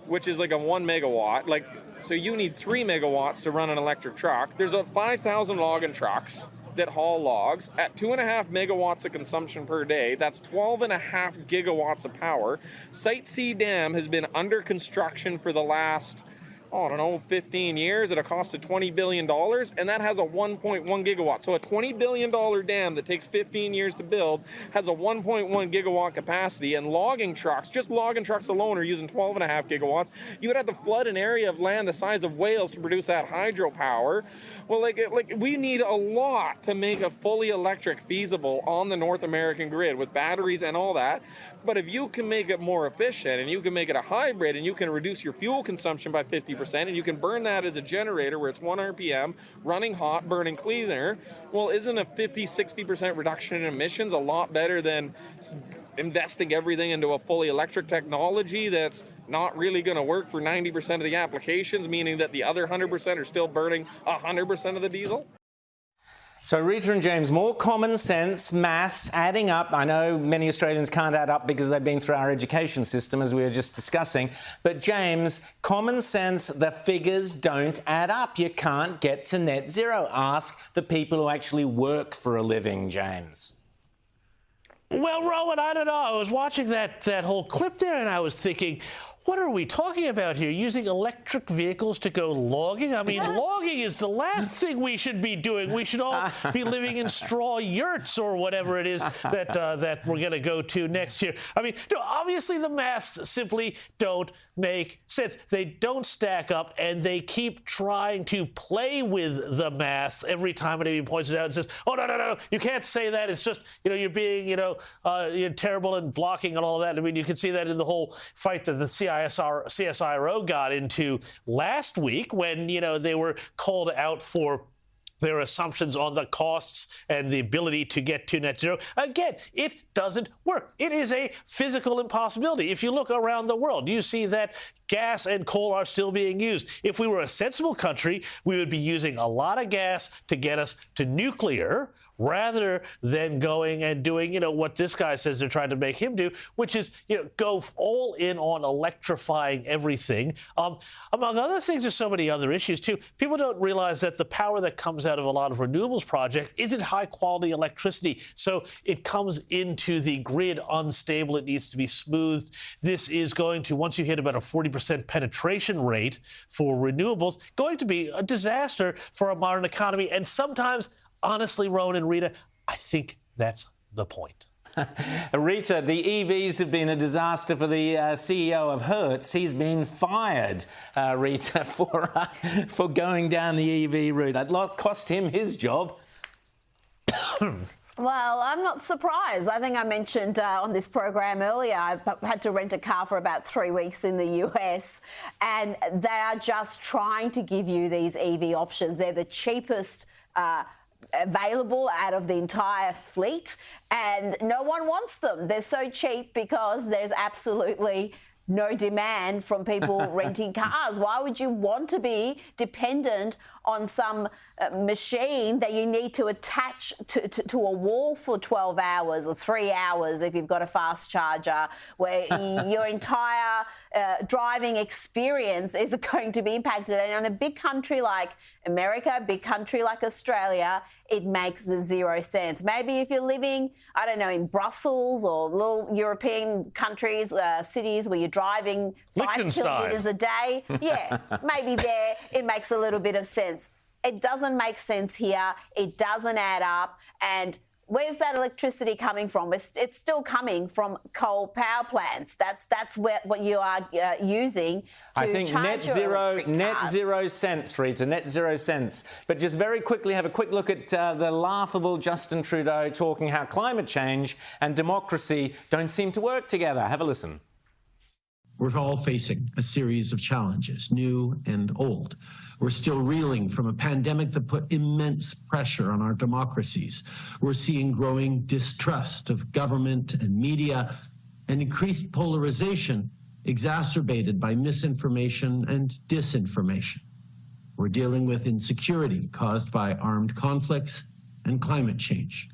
which is like a 1 megawatt. So you need 3 megawatts to run an electric truck. There's 5,000 logging trucks that haul logs at 2.5 megawatts of consumption per day. That's 12.5 gigawatts of power. Site C Dam has been under construction for the last, 15 years at a cost of $20 billion, and that has a 1.1 gigawatt. So a $20 billion dam that takes 15 years to build has a 1.1 gigawatt capacity, and logging trucks, just logging trucks alone, are using 12.5 gigawatts. You would have to flood an area of land the size of Wales to produce that hydropower. Well, we need a lot to make a fully electric feasible on the North American grid with batteries and all that. But if you can make it more efficient and you can make it a hybrid and you can reduce your fuel consumption by 50%, 90%, and you can burn that as a generator where it's 1 RPM, running hot, burning cleaner. Well, isn't a 50-60% reduction in emissions a lot better than investing everything into a fully electric technology that's not really going to work for 90% of the applications, meaning that the other 100% are still burning 100% of the diesel? So Rita and James, more common sense, maths, adding up. I know many Australians can't add up because they've been through our education system, as we were just discussing. But James, common sense, the figures don't add up. You can't get to net zero. Ask the people who actually work for a living, James. Well, Rowan, I don't know. I was watching that whole clip there and I was thinking, what are we talking about here? Using electric vehicles to go logging? I mean, logging is the last thing we should be doing. We should all be living in straw yurts or whatever it is that we're going to go to next year. I mean, no, obviously the maths simply don't make sense. They don't stack up, and they keep trying to play with the maths every time anybody points it out and says, oh, no, you can't say that. It's just, you're being, you're terrible and blocking and all of that. I mean, you can see that in the whole fight that the CSIRO got into last week when, they were called out for their assumptions on the costs and the ability to get to net zero. Again, it doesn't work. It is a physical impossibility. If you look around the world, you see that gas and coal are still being used. If we were a sensible country, we would be using a lot of gas to get us to nuclear, rather than going and doing, what this guy says they're trying to make him do, which is, go all in on electrifying everything. Among other things, there's so many other issues, too. People don't realize that the power that comes out of a lot of renewables projects isn't high-quality electricity, so it comes into the grid unstable. It needs to be smoothed. This is going to, once you hit about a 40% penetration rate for renewables, going to be a disaster for a modern economy, and sometimes, honestly, Rowan and Rita, I think that's the point. Rita, the EVs have been a disaster for the CEO of Hertz. He's been fired, Rita, for going down the EV route. It cost him his job. Well, I'm not surprised. I think I mentioned on this program earlier, I had to rent a car for about 3 weeks in the US, and they are just trying to give you these EV options. They're the cheapest available out of the entire fleet, and no one wants them. They're so cheap because there's absolutely no demand from people renting cars. Why would you want to be dependent on some machine that you need to attach to a wall for 12 hours or 3 hours if you've got a fast charger, where your entire driving experience is going to be impacted? And in a big country like America, a big country like Australia, it makes zero sense. Maybe if you're living, I don't know, in Brussels or little European countries, cities where you're driving 5 kilometres a day, yeah, maybe there it makes a little bit of sense. It doesn't make sense here. It doesn't add up. And where's that electricity coming from? It's still coming from coal power plants. That's what you are using to I think charge net zero cents, Rita, net 0 cents. But just very quickly, have a quick look at the laughable Justin Trudeau talking how climate change and democracy don't seem to work together. Have a listen. We're all facing a series of challenges, new and old. We're still reeling from a pandemic that put immense pressure on our democracies. We're seeing growing distrust of government and media and increased polarization exacerbated by misinformation and disinformation. We're dealing with insecurity caused by armed conflicts and climate change.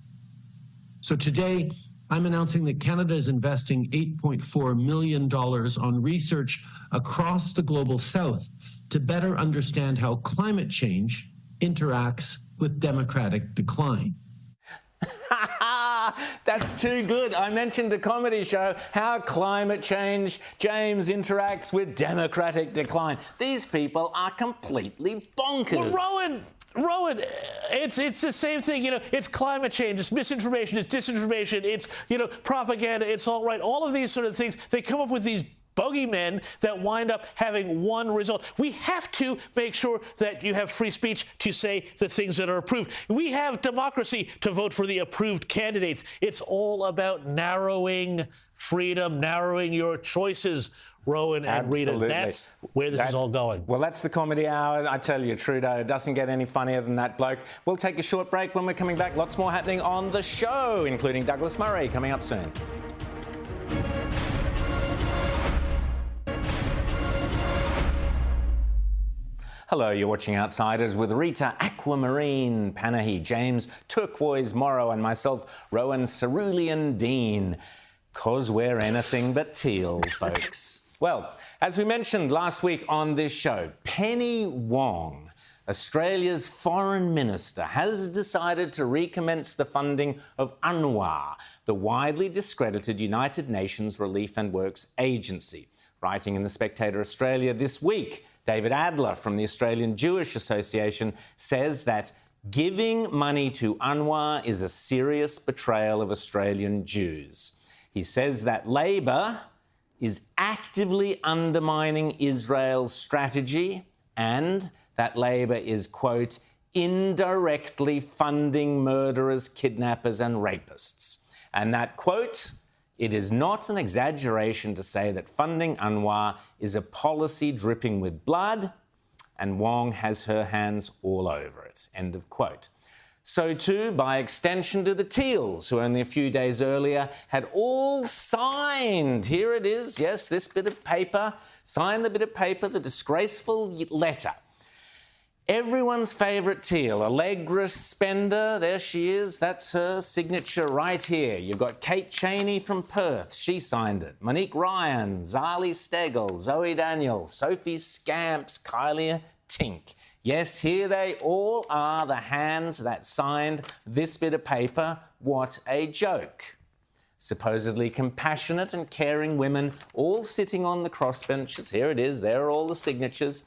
So today, I'm announcing that Canada is investing $8.4 million on research across the global south to better understand how climate change interacts with democratic decline. That's too good. I mentioned a comedy show, how climate change, James, interacts with democratic decline. These people are completely bonkers. Well, Rowan, it's the same thing, it's climate change, it's misinformation, it's disinformation, it's, propaganda, it's alt-right, all of these sort of things. They come up with these bogeymen that wind up having one result. We have to make sure that you have free speech to say the things that are approved. We have democracy to vote for the approved candidates. It's all about narrowing freedom, narrowing your choices, Rowan and Absolutely. Rita, that's where this is all going. Well, that's the comedy hour. I tell you, Trudeau doesn't get any funnier than that bloke. We'll take a short break. When we're coming back, lots more happening on the show, including Douglas Murray coming up soon. Hello, you're watching Outsiders with Rita Aquamarine Panahi, James Turquoise Morrow and myself, Rowan Cerulean Dean. 'Cause we're anything but teal, folks. Well, as we mentioned last week on this show, Penny Wong, Australia's foreign minister, has decided to recommence the funding of UNRWA, the widely discredited United Nations Relief and Works Agency. Writing in The Spectator Australia this week, David Adler from the Australian Jewish Association says that giving money to UNRWA is a serious betrayal of Australian Jews. He says that Labor is actively undermining Israel's strategy and that Labor is, quote, indirectly funding murderers, kidnappers and rapists. And that, quote, it is not an exaggeration to say that funding UNRWA is a policy dripping with blood, and Wong has her hands all over it, end of quote. So too, by extension, to the Teals, who only a few days earlier had all signed, here it is, yes, this bit of paper, signed the bit of paper, the disgraceful letter. Everyone's favourite Teal, Allegra Spender, there she is, that's her signature right here. You've got Kate Cheney from Perth, she signed it. Monique Ryan, Zali Stegel, Zoe Daniels, Sophie Scamps, Kylie Tink. Yes, here they all are, the hands that signed this bit of paper. What a joke. Supposedly compassionate and caring women, all sitting on the crossbenches. Here it is, there are all the signatures,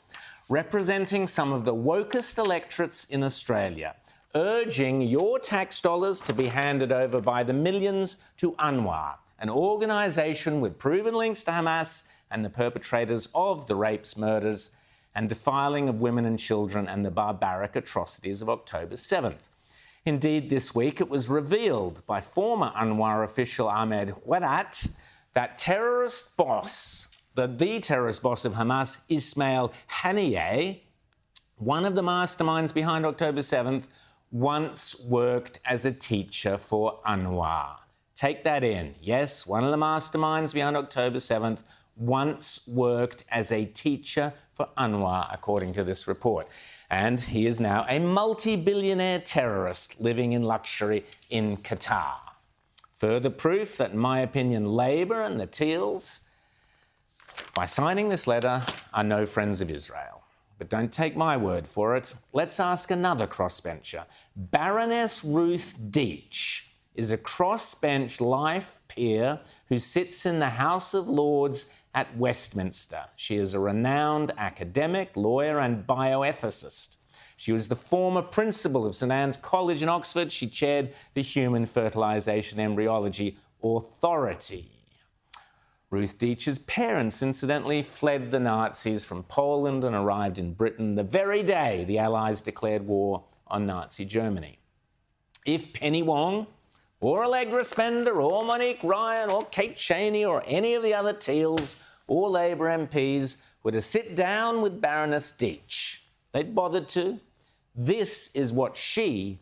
representing some of the wokest electorates in Australia, urging your tax dollars to be handed over by the millions to UNRWA, an organisation with proven links to Hamas and the perpetrators of the rapes, murders and defiling of women and children and the barbaric atrocities of October 7th. Indeed, this week it was revealed by former UNRWA official Ahmed Wadat that terrorist boss, the terrorist boss of Hamas, Ismail Haniyeh, one of the masterminds behind October 7th, once worked as a teacher for UNRWA. Take that in. Yes, one of the masterminds behind October 7th once worked as a teacher for UNRWA, according to this report. And he is now a multi-billionaire terrorist living in luxury in Qatar. Further proof that, in my opinion, Labor and the Teals, by signing this letter, are no friends of Israel. But don't take my word for it. Let's ask another crossbencher. Baroness Ruth Deitch is a crossbench life peer who sits in the House of Lords at Westminster. She is a renowned academic, lawyer and bioethicist. She was the former principal of St Anne's College in Oxford. She chaired the Human Fertilisation Embryology Authority. Ruth Deitch's parents, incidentally, fled the Nazis from Poland and arrived in Britain the very day the Allies declared war on Nazi Germany. If Penny Wong or Allegra Spender or Monique Ryan or Kate Cheney or any of the other Teals or Labor MPs were to sit down with Baroness Deitch, if they'd bothered to, this is what she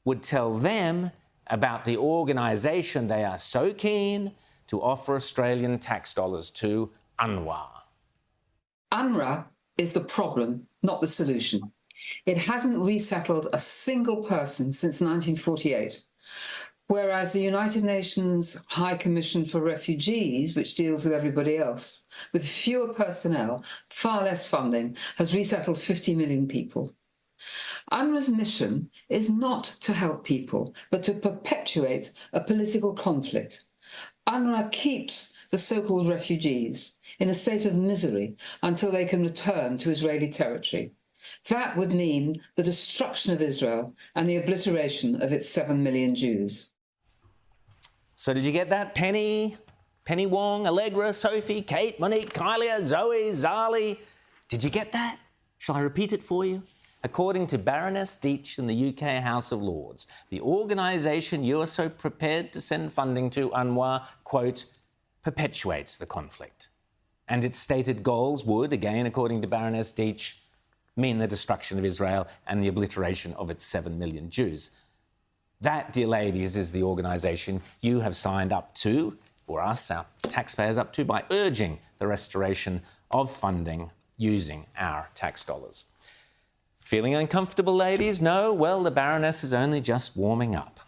would tell them about the organisation they are so keen to offer Australian tax dollars to, UNRWA. UNRWA is the problem, not the solution. It hasn't resettled a single person since 1948. Whereas the United Nations High Commission for Refugees, which deals with everybody else, with fewer personnel, far less funding, has resettled 50 million people. UNRWA's mission is not to help people, but to perpetuate a political conflict. UNRWA keeps the so-called refugees in a state of misery until they can return to Israeli territory. That would mean the destruction of Israel and the obliteration of its 7 million Jews. So did you get that? Penny Wong, Allegra, Sophie, Kate, Monique, Kylie, Zoe, Zali. Did you get that? Shall I repeat it for you? According to Baroness Deitch in the UK House of Lords, the organisation you are so prepared to send funding to, UNRWA, quote, perpetuates the conflict. And its stated goals would, again according to Baroness Deitch, mean the destruction of Israel and the obliteration of its 7 million Jews. That, dear ladies, is the organisation you have signed up to, or us, our taxpayers, up to, by urging the restoration of funding using our tax dollars. Feeling uncomfortable, ladies? No? Well, the Baroness is only just warming up.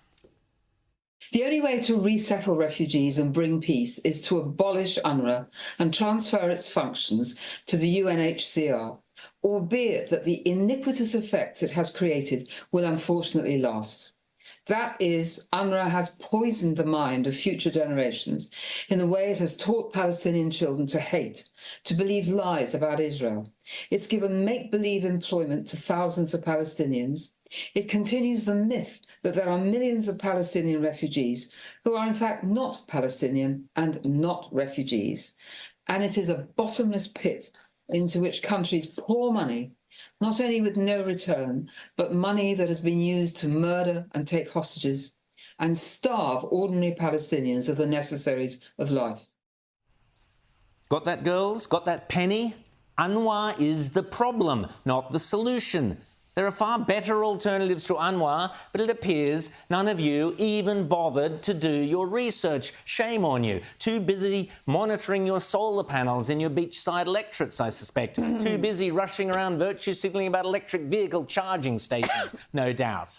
The only way to resettle refugees and bring peace is to abolish UNRWA and transfer its functions to the UNHCR, albeit that the iniquitous effects it has created will unfortunately last. That is, UNRWA has poisoned the mind of future generations in the way it has taught Palestinian children to hate, to believe lies about Israel. It's given make-believe employment to thousands of Palestinians. It continues the myth that there are millions of Palestinian refugees who are in fact not Palestinian and not refugees. And it is a bottomless pit into which countries pour money, not only with no return, but money that has been used to murder and take hostages and starve ordinary Palestinians of the necessaries of life. Got that, girls? Got that, Penny? UNRWA is the problem, not the solution. There are far better alternatives to UNRWA, but it appears none of you even bothered to do your research. Shame on you. Too busy monitoring your solar panels in your beachside electorates, I suspect. Too busy rushing around virtue signalling about electric vehicle charging stations, no doubt.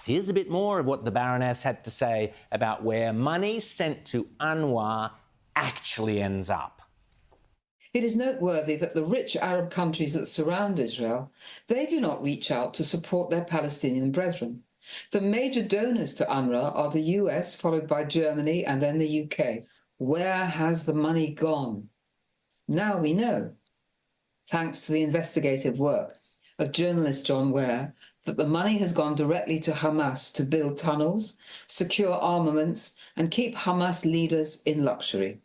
Here's a bit more of what the Baroness had to say about where money sent to UNRWA actually ends up. It is noteworthy that the rich Arab countries that surround Israel, they do not reach out to support their Palestinian brethren. The major donors to UNRWA are the US, followed by Germany and then the UK. Where has the money gone? Now we know, thanks to the investigative work of journalist John Ware, that the money has gone directly to Hamas to build tunnels, secure armaments, and keep Hamas leaders in luxury.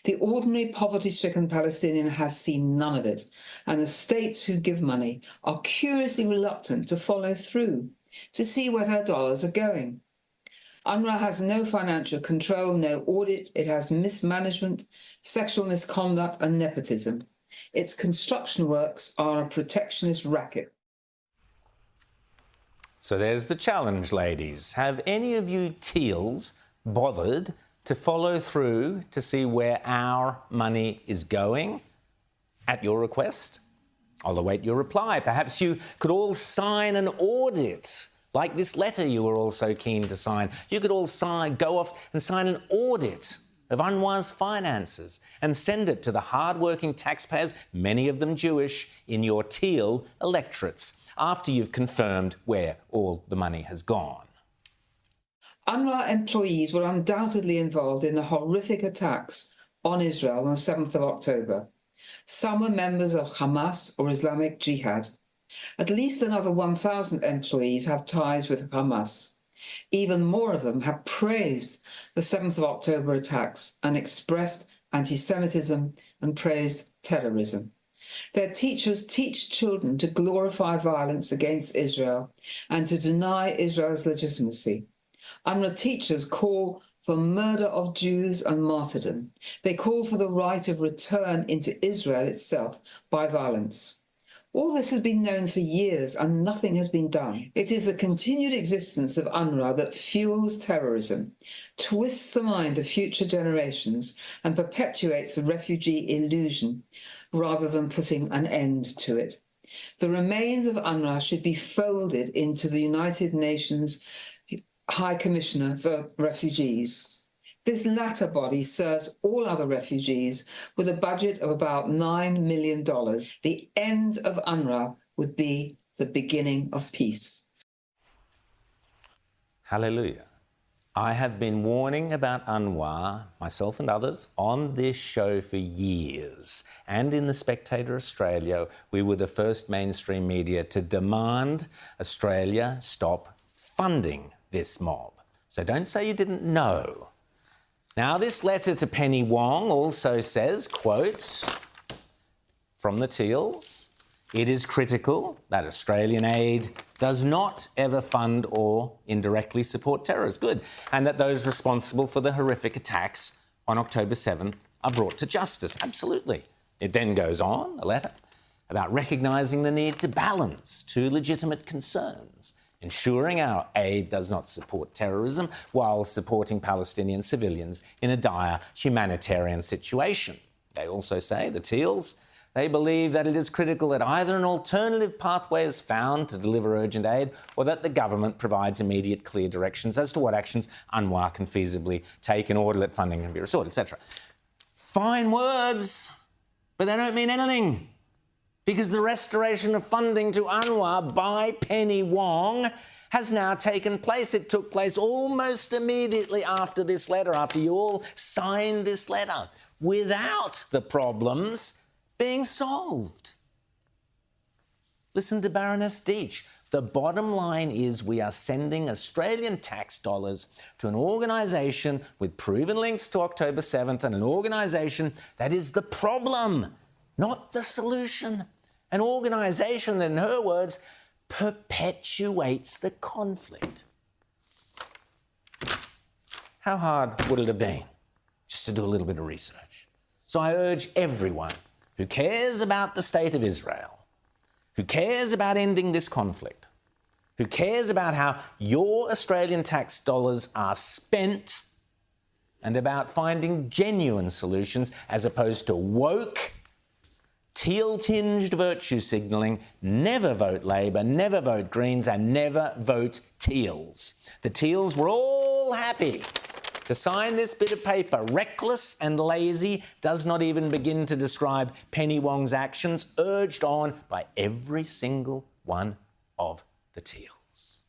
The ordinary poverty-stricken Palestinian has seen none of it, and the states who give money are curiously reluctant to follow through to see where their dollars are going. UNRWA has no financial control, no audit. It has mismanagement, sexual misconduct and nepotism. Its construction works are a protectionist racket. So there's the challenge, ladies. Have any of you teals bothered to follow through to see where our money is going at your request? I'll await your reply. Perhaps you could all sign an audit, like this letter you were all so keen to sign. You could all go off and sign an audit of UNRWA's finances and send it to the hard-working taxpayers, many of them Jewish, in your teal electorates, after you've confirmed where all the money has gone. UNRWA employees were undoubtedly involved in the horrific attacks on Israel on the 7th of October. Some were members of Hamas or Islamic Jihad. At least another 1,000 employees have ties with Hamas. Even more of them have praised the 7th of October attacks and expressed anti-Semitism and praised terrorism. Their teachers teach children to glorify violence against Israel and to deny Israel's legitimacy. UNRWA teachers call for murder of Jews and martyrdom. They call for the right of return into Israel itself by violence. All this has been known for years and nothing has been done. It is the continued existence of UNRWA that fuels terrorism, twists the mind of future generations and perpetuates the refugee illusion rather than putting an end to it. The remains of UNRWA should be folded into the United Nations High Commissioner for Refugees. This latter body serves all other refugees with a budget of about $9 million. The end of UNRWA would be the beginning of peace. Hallelujah. I have been warning about UNRWA, myself and others, on this show for years. And in The Spectator Australia, we were the first mainstream media to demand Australia stop funding this mob. So don't say you didn't know. Now, this letter to Penny Wong also says, quote, from the Teals, it is critical that Australian aid does not ever fund or indirectly support terrorists. Good. And that those responsible for the horrific attacks on October 7th are brought to justice. Absolutely. It then goes on, a letter, about recognising the need to balance two legitimate concerns, ensuring our aid does not support terrorism while supporting Palestinian civilians in a dire humanitarian situation. They also say, the Teals, they believe that it is critical that either an alternative pathway is found to deliver urgent aid or that the government provides immediate clear directions as to what actions UNRWA can feasibly take in order that funding can be restored, etc. Fine words, but they don't mean anything, because the restoration of funding to UNRWA by Penny Wong has now taken place. It took place almost immediately after this letter, after you all signed this letter, without the problems being solved. Listen to Baroness Deitch. The bottom line is we are sending Australian tax dollars to an organisation with proven links to October 7th and an organisation that is the problem, not the solution. An organisation that, in her words, perpetuates the conflict. How hard would it have been just to do a little bit of research? So I urge everyone who cares about the state of Israel, who cares about ending this conflict, who cares about how your Australian tax dollars are spent and about finding genuine solutions as opposed to woke, teal-tinged virtue signalling, never vote Labor, never vote Greens and never vote Teals. The Teals were all happy to sign this bit of paper. Reckless and lazy does not even begin to describe Penny Wong's actions, urged on by every single one of the Teals.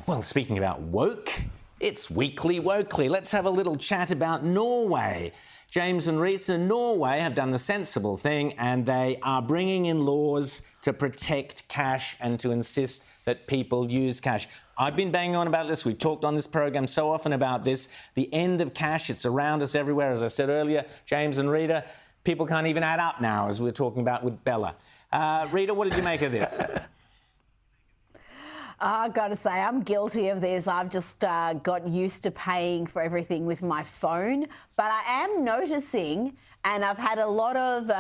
Well, speaking about woke, it's Weekly Wokely. Let's have a little chat about Norway. James and Rita, Norway have done the sensible thing and they are bringing in laws to protect cash and to insist that people use cash. I've been banging on about this. We've talked on this program so often about this. The end of cash, it's around us everywhere. As I said earlier, James and Rita, people can't even add up now, as we were talking about with Bella. Rita, what did you make of this? I've got to say, I'm guilty of this. I've just got used to paying for everything with my phone. But I am noticing, and I've had a lot of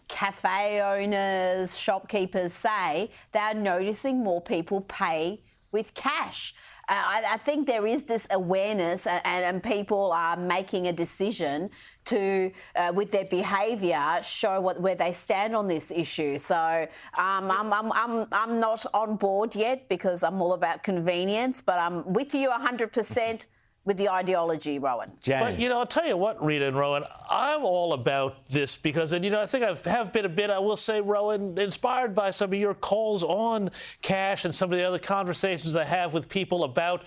cafe owners, shopkeepers say they're noticing more people pay with cash. I think there is this awareness and people are making a decision to, with their behaviour, show where they stand on this issue. So I'm not on board yet because I'm all about convenience, but I'm with you 100% with the ideology, Rowan. James. But, you know, I'll tell you what, Rita and Rowan, I'm all about this because, and, you know, I think I have been a bit, I will say, Rowan, inspired by some of your calls on cash and some of the other conversations I have with people about,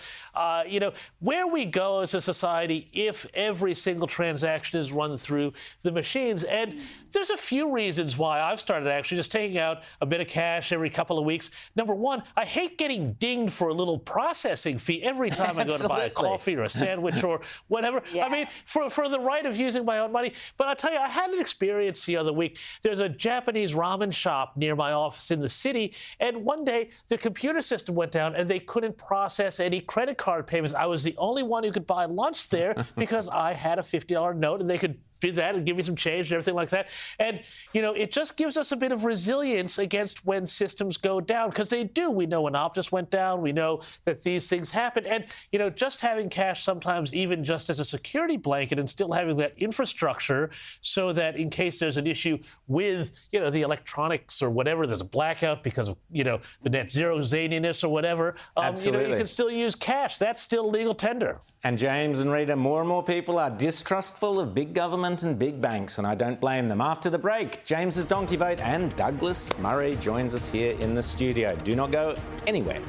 you know, where we go as a society if every single transaction is run through the machines. And there's a few reasons why I've started actually just taking out a bit of cash every couple of weeks. Number one, I hate getting dinged for a little processing fee every time I go to buy a coffee or a sandwich or whatever. Yeah. I mean, for the right of using my own money. But I'll tell you, I had an experience the other week. There's a Japanese ramen shop near my office in the city, and one day the computer system went down and they couldn't process any credit card payments. I was the only one who could buy lunch there because I had a $50 note and they could do that and give me some change and everything like that. And, you know, it just gives us a bit of resilience against when systems go down, because they do. We know when Optus went down. We know that these things happen. And, you know, just having cash sometimes even just as a security blanket and still having that infrastructure so that in case there's an issue with, you know, the electronics or whatever, there's a blackout because of, you know, the net zero zaniness or whatever, you know, you can still use cash. That's still legal tender. And James and Rita, more and more people are distrustful of big government and big banks, and I don't blame them. After the break, James's Donkey Vote and Douglas Murray joins us here in the studio. Do not go anywhere.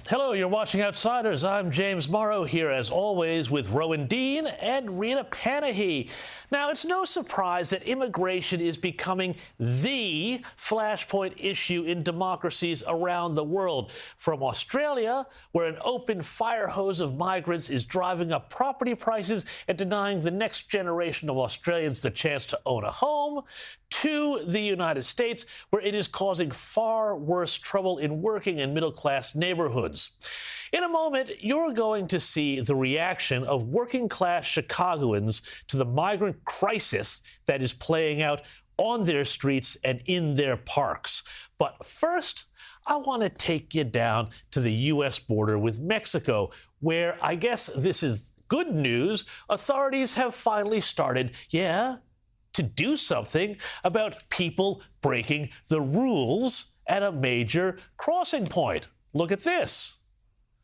Hello, you're watching Outsiders. I'm James Morrow here, as always, with Rowan Dean and Rita Panahy. Now, it's no surprise that immigration is becoming the flashpoint issue in democracies around the world. From Australia, where an open fire hose of migrants is driving up property prices and denying the next generation of Australians the chance to own a home, to the United States, where it is causing far worse trouble in working and middle-class neighborhoods. In a moment, you're going to see the reaction of working-class Chicagoans to the migrant crisis that is playing out on their streets and in their parks. But first, I want to take you down to the U.S. border with Mexico, where I guess this is good news. Authorities have finally started, to do something about people breaking the rules at a major crossing point. Look at this.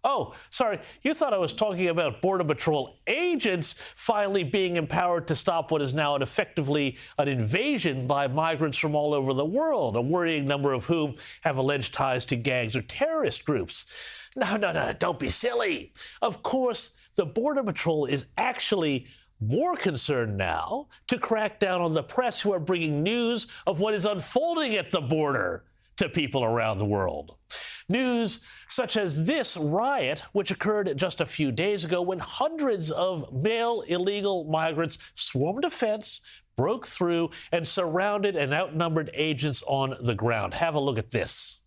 Oh, sorry, you thought I was talking about Border Patrol agents finally being empowered to stop what is now effectively an invasion by migrants from all over the world, a worrying number of whom have alleged ties to gangs or terrorist groups. No, don't be silly. Of course, the Border Patrol is actually more concerned now to crack down on the press who are bringing news of what is unfolding at the border to people around the world. News such as this riot, which occurred just a few days ago when hundreds of male illegal migrants swarmed a fence, broke through, and surrounded and outnumbered agents on the ground. Have a look at this.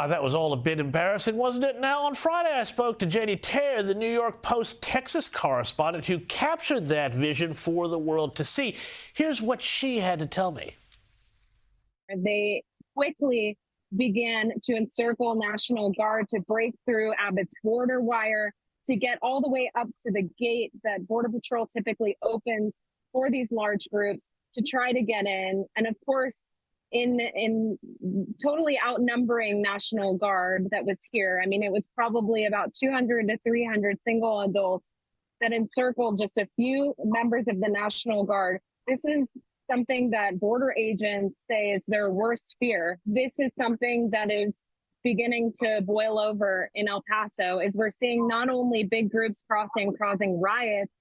That was all a bit embarrassing, wasn't it? Now, on Friday, I spoke to Jenny Tare, the New York Post Texas correspondent who captured that vision for the world to see. Here's what she had to tell me. They quickly began to encircle National Guard to break through Abbott's border wire to get all the way up to the gate that Border Patrol typically opens for these large groups to try to get in. And of course, in totally outnumbering National Guard that was here. I mean, it was probably about 200 to 300 single adults that encircled just a few members of the National Guard. This is something that border agents say is their worst fear. This is something that is beginning to boil over in El Paso, is we're seeing not only big groups causing riots,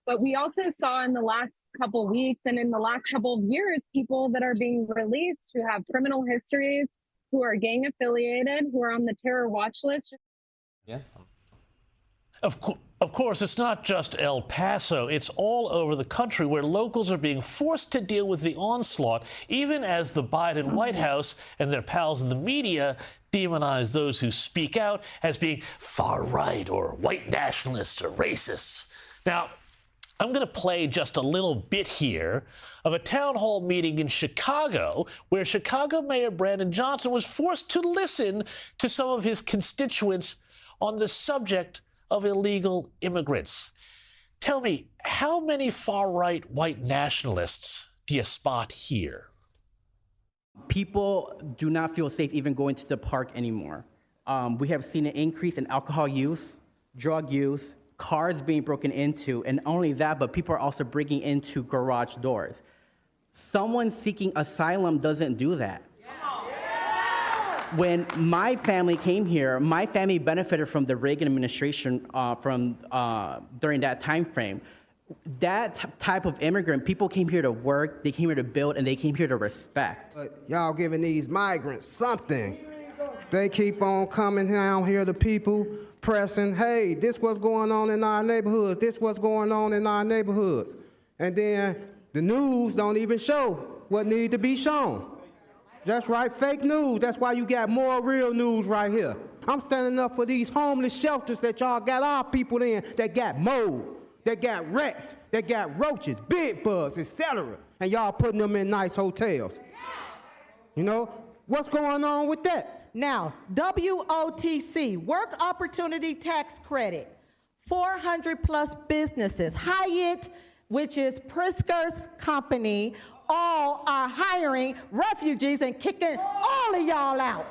but we also saw in the last couple of weeks and in the last couple of years, people that are being released who have criminal histories, who are gang affiliated, who are on the terror watch list. Yeah. Of course, it's not just El Paso. It's all over the country where locals are being forced to deal with the onslaught, even as the Biden White House and their pals in the media demonize those who speak out as being far right or white nationalists or racists. Now, I'm going to play just a little bit here of a town hall meeting in Chicago where Chicago Mayor Brandon Johnson was forced to listen to some of his constituents on the subject of illegal immigrants. Tell me, how many far-right white nationalists do you spot here? People do not feel safe even going to the park anymore. We have seen an increase in alcohol use, drug use, cars being broken into, and only that, but people are also breaking into garage doors. Someone seeking asylum doesn't do that. When my family came here, my family benefited from the Reagan administration during that time frame. That type of immigrant, people came here to work, they came here to build, and they came here to respect. But y'all giving these migrants something. They keep on coming down here to people, pressing, hey, this what's going on in our neighborhoods, this what's going on in our neighborhoods. And then the news don't even show what needs to be shown. That's right, fake news. That's why you got more real news right here. I'm standing up for these homeless shelters that y'all got our people in that got mold, that got rats, that got roaches, bed bugs, etc. And y'all putting them in nice hotels. You know, what's going on with that? Now, WOTC, Work Opportunity Tax Credit, 400 plus businesses. Hyatt, which is Pritzker's company, all are hiring refugees and kicking all of y'all out.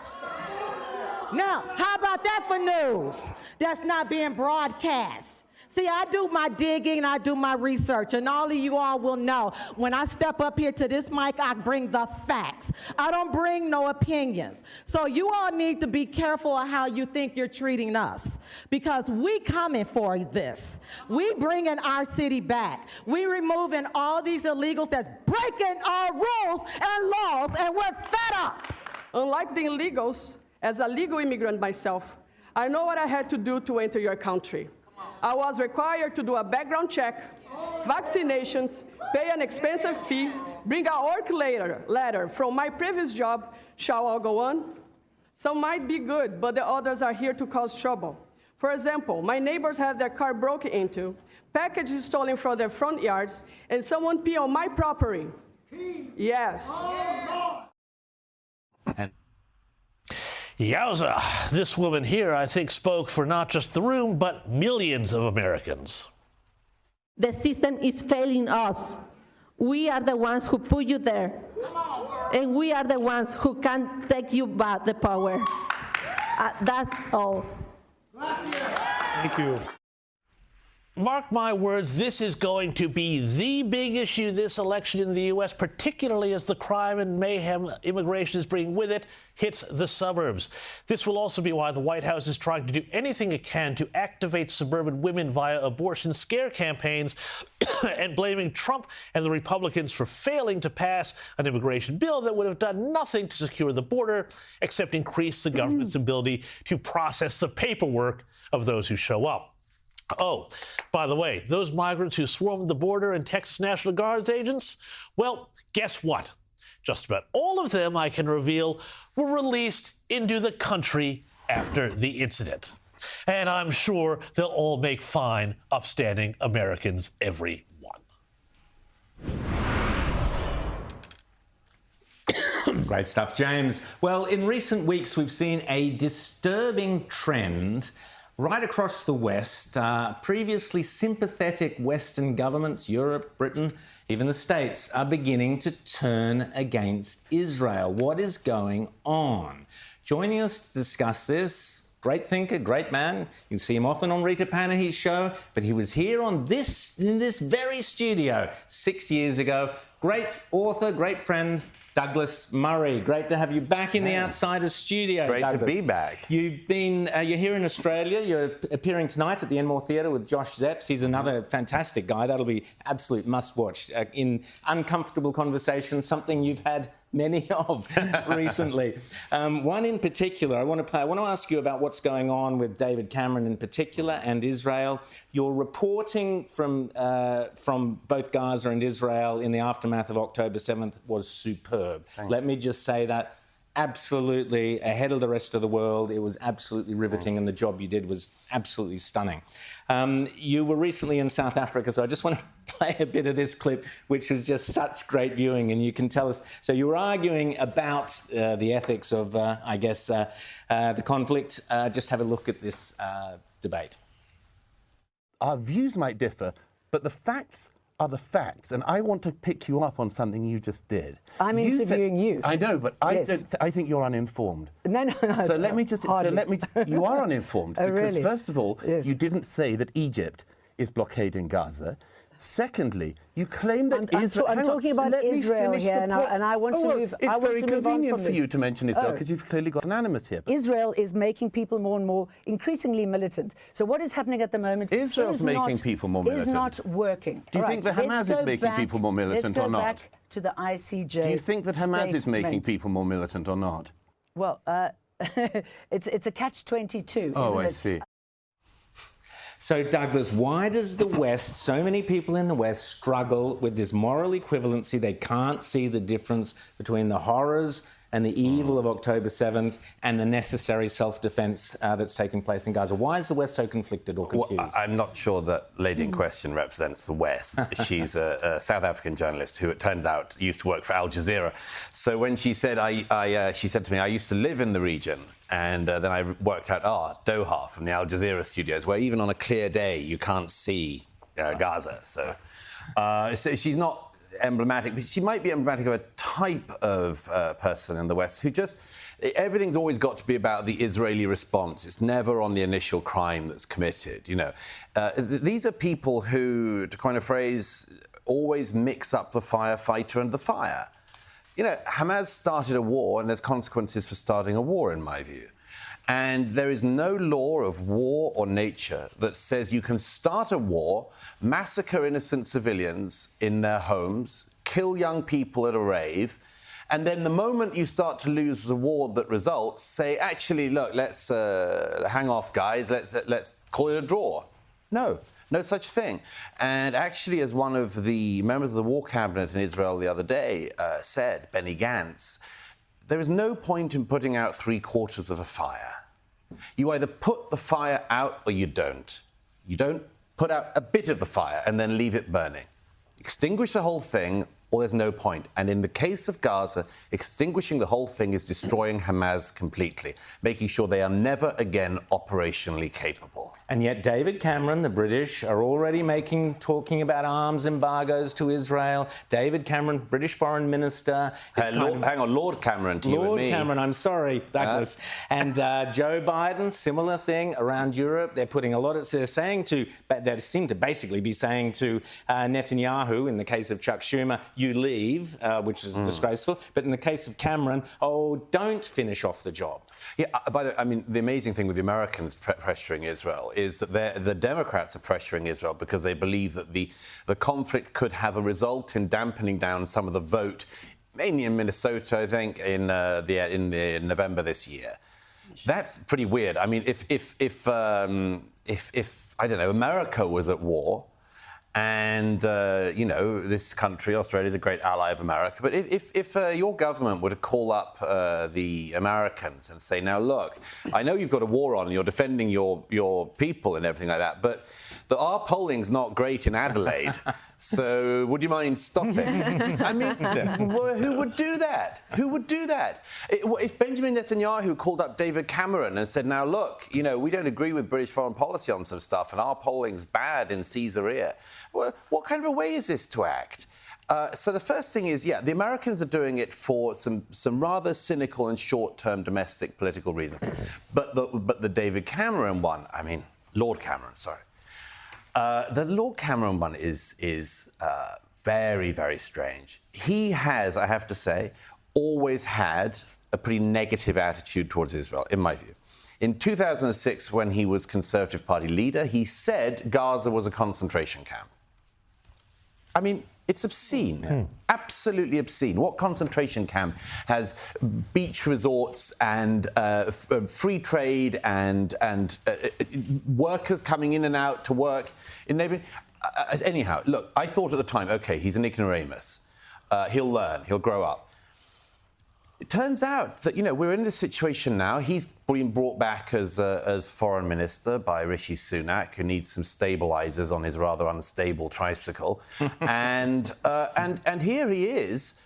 Now, how about that for news that's not being broadcast? See, I do my digging, I do my research, and all of you all will know when I step up here to this mic, I bring the facts. I don't bring no opinions. So you all need to be careful of how you think you're treating us, because we coming for this. We bringing our city back. We removing all these illegals that's breaking our rules and laws, and we're fed up. Unlike the illegals, as a legal immigrant myself, I know what I had to do to enter your country. I was required to do a background check, vaccinations, pay an expensive fee, bring a work letter from my previous job. Shall I go on? Some might be good, but the others are here to cause trouble. For example, my neighbors had their car broken into, packages stolen from their front yards, and someone pee on my property. Yes. Yowza. This woman here, I think, spoke for not just the room, but millions of Americans. The system is failing us. We are the ones who put you there. And we are the ones who can take you back the power. That's all. Thank you. Mark my words, this is going to be the big issue this election in the U.S., particularly as the crime and mayhem immigration is bringing with it hits the suburbs. This will also be why the White House is trying to do anything it can to activate suburban women via abortion scare campaigns and blaming Trump and the Republicans for failing to pass an immigration bill that would have done nothing to secure the border except increase the government's ability to process the paperwork of those who show up. Oh, by the way, those migrants who swarmed the border and Texas National Guard's agents, well, guess what? Just about all of them, I can reveal, were released into the country after the incident. And I'm sure they'll all make fine, upstanding Americans, every one. Great stuff, James. Well, in recent weeks, we've seen a disturbing trend right across the West. Previously sympathetic Western governments, Europe, Britain, even the States, are beginning to turn against Israel. What is going on? Joining us to discuss this, great thinker, great man. You can see him often on Rita Panahi's show, but he was here in this very studio 6 years ago. Great author, great friend, Douglas Murray. Great to have you back in the Outsiders studio, Great Douglas. to be back. You're here in Australia. You're appearing tonight at the Enmore Theatre with Josh Zepps. He's another fantastic guy. That'll be absolute must-watch. In uncomfortable conversations, something you've had many of recently. One in particular I want to ask you about what's going on with David Cameron in particular and Israel. Your reporting from both Gaza and Israel in the aftermath of October 7th was superb. Let me just say that. Absolutely ahead of the rest of the world. It was absolutely riveting, and the job you did was absolutely stunning. You were recently in South Africa, so I just want to play a bit of this clip, which was just such great viewing, and you can tell us. So you were arguing about the ethics of, the conflict. Just have a look at this debate. Our views might differ, but the facts are the facts, and I want to pick you up on something you just did. I'm interviewing you. I know, but yes. I think you're uninformed. No. So let me just. You are uninformed Oh, because really? first of all, Yes. you didn't say that Egypt is blockading Gaza. Secondly, you claim that Israel. I'm talking about let me Israel finish here, the point. and I want to move. It's I want very to move on convenient from for this. you to mention Israel Oh. because you've clearly got an animus here. But Israel is making people more and more increasingly militant. So what is happening at the moment Israel's is making not, people more militant. Is not working. Do you All think right, that Hamas let's is go making back- people more militant or Let's go not? back to the ICJ. do you think that Hamas is making statement. people more militant or not? Well, it's a catch-22. Oh, isn't I it? see. So, Douglas, why does the West, so many people in the West, struggle with this moral equivalency? They can't see the difference between the horrors and the evil of October 7th and the necessary self-defence that's taken place in Gaza. Why is the West so conflicted or confused? Well, I'm not sure that lady in question represents the West. She's a South African journalist who, it turns out, used to work for Al Jazeera. So when she said, she said to me, I used to live in the region. And then I worked out, Doha from the Al Jazeera studios, where even on a clear day, you can't see Gaza. So she's not emblematic, but she might be emblematic of a type of person in the West who just everything's always got to be about the Israeli response. It's never on the initial crime that's committed, you know. These are people who, to coin a phrase, always mix up the firefighter and the fire. You know, Hamas started a war, and there's consequences for starting a war, in my view. And there is no law of war or nature that says you can start a war, massacre innocent civilians in their homes, kill young people at a rave, and then the moment you start to lose the war that results, say, actually, look, let's hang off, guys, let's call it a draw. No such thing. And actually, as one of the members of the War Cabinet in Israel the other day said, Benny Gantz, there is no point in putting out 3/4 of a fire. You either put the fire out or you don't. You don't put out a bit of the fire and then leave it burning. Extinguish the whole thing or there's no point. And in the case of Gaza, extinguishing the whole thing is destroying Hamas completely, making sure they are never again operationally capable. And yet David Cameron, the British, are already talking about arms embargoes to Israel. David Cameron, British Foreign Minister. Hang on, Lord Cameron to you and me. Lord Cameron, I'm sorry, Douglas. And Joe Biden, similar thing around Europe. They're putting a lot of... they seem to basically be saying to Netanyahu, in the case of Chuck Schumer, you leave, which is disgraceful. But in the case of Cameron, don't finish off the job. Yeah, by the way, I mean, the amazing thing with the Americans pressuring Israel is that the Democrats are pressuring Israel because they believe that the conflict could have a result in dampening down some of the vote, mainly in Minnesota, I think, in November this year. That's pretty weird. I mean, if I don't know, America was at war, and, you know, this country, Australia, is a great ally of America. But if your government were to call up the Americans and say, now, look, I know you've got a war on and you're defending your people and everything like that, but our polling's not great in Adelaide, so would you mind stopping? I mean, who would do that? Who would do that? If Benjamin Netanyahu called up David Cameron and said, now, look, you know, we don't agree with British foreign policy on some stuff and our polling's bad in Caesarea, what kind of a way is this to act? So the first thing is, the Americans are doing it for some rather cynical and short-term domestic political reasons. But the David Cameron one, I mean, Lord Cameron, sorry. The Lord Cameron one is very, very strange. He has, I have to say, always had a pretty negative attitude towards Israel, in my view. In 2006, when he was Conservative Party leader, he said Gaza was a concentration camp. I mean, it's obscene, absolutely obscene. What concentration camp has beach resorts and free trade and workers coming in and out to work in neighbouring? Anyhow, look, I thought at the time, OK, he's an ignoramus. He'll learn, he'll grow up. It turns out that, you know, we're in this situation now. He's been brought back as foreign minister by Rishi Sunak, who needs some stabilisers on his rather unstable tricycle. and here he is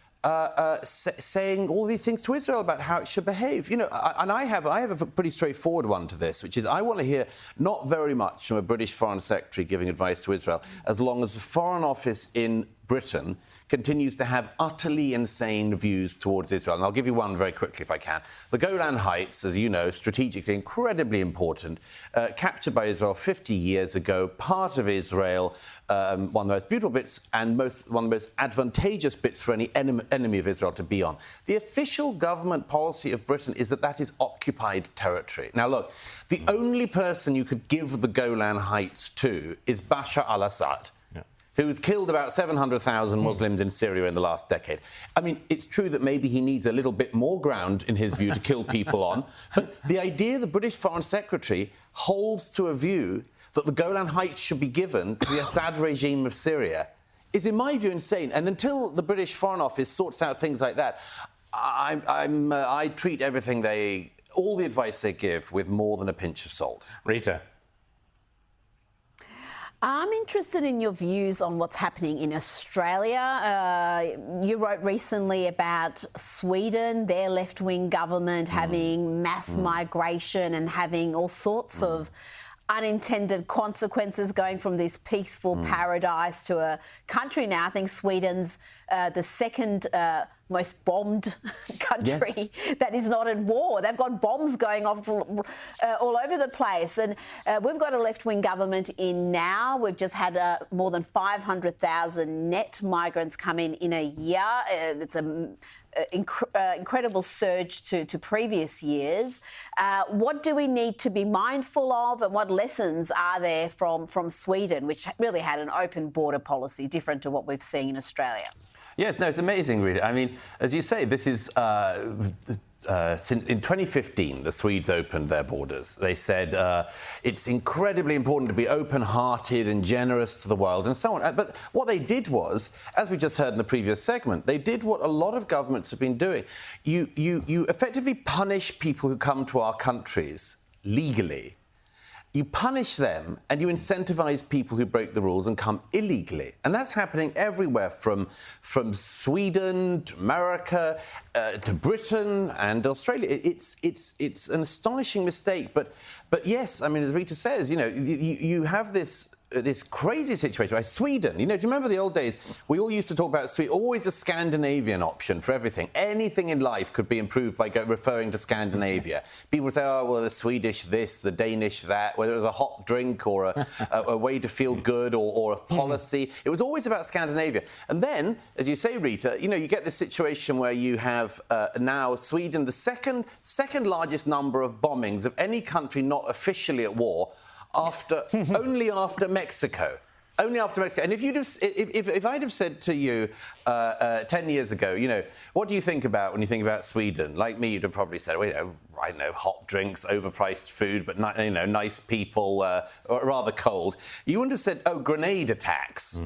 saying all these things to Israel about how it should behave. You know, and I have a pretty straightforward one to this, which is I want to hear not very much from a British Foreign Secretary giving advice to Israel, as long as the Foreign Office in Britain continues to have utterly insane views towards Israel. And I'll give you one very quickly if I can. The Golan Heights, as you know, strategically incredibly important, captured by Israel 50 years ago, part of Israel, one of the most beautiful bits and one of the most advantageous bits for any enemy of Israel to be on. The official government policy of Britain is that is occupied territory. Now, look, the only person you could give the Golan Heights to is Bashar al-Assad, who's killed about 700,000 Muslims in Syria in the last decade. I mean, it's true that maybe he needs a little bit more ground, in his view, to kill people on, but the idea the British Foreign Secretary holds to a view that the Golan Heights should be given to the Assad regime of Syria is, in my view, insane. And until the British Foreign Office sorts out things like that, I treat all the advice they give with more than a pinch of salt. Rita. I'm interested in your views on what's happening in Australia. You wrote recently about Sweden, their left-wing government having mass migration and having all sorts of unintended consequences, going from this peaceful paradise to a country now. I think Sweden's the second most bombed country that is not at war. They've got bombs going off all over the place. And we've got a left-wing government in now. We've just had more than 500,000 net migrants come in a year. It's an incredible surge to previous years. What do we need to be mindful of, and what lessons are there from Sweden, which really had an open border policy different to what we've seen in Australia? Yes, no, it's amazing, Rita. I mean, as you say, this is... in 2015, the Swedes opened their borders. They said it's incredibly important to be open-hearted and generous to the world and so on. But what they did was, as we just heard in the previous segment, they did what a lot of governments have been doing. You effectively punish people who come to our countries legally. You punish them and you incentivize people who break the rules and come illegally. And that's happening everywhere from Sweden to America to Britain and Australia. It's an astonishing mistake. But yes, I mean, as Rita says, you know, you have this crazy situation. Like Sweden, you know, do you remember the old days? We all used to talk about Sweden, always a Scandinavian option for everything. Anything in life could be improved by referring to Scandinavia. People would say, oh, well, the Swedish this, the Danish that, whether it was a hot drink or a way to feel good or a policy. It was always about Scandinavia. And then, as you say, Rita, you know, you get this situation where you have now Sweden, the second largest number of bombings of any country not officially at war, only after Mexico. Only after Mexico. And if I'd have said to you 10 years ago, you know, what do you think about when you think about Sweden? Like me, you'd have probably said, well, you know, I don't know, hot drinks, overpriced food, but you know, nice people, rather cold. You wouldn't have said, oh, grenade attacks.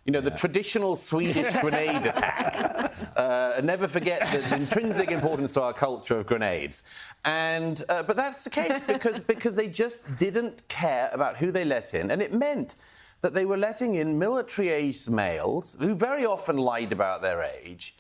You know, the traditional Swedish grenade attack. Never forget the intrinsic importance to our culture of grenades. But that's the case because they just didn't care about who they let in, and it meant that they were letting in military-aged males who very often lied about their age.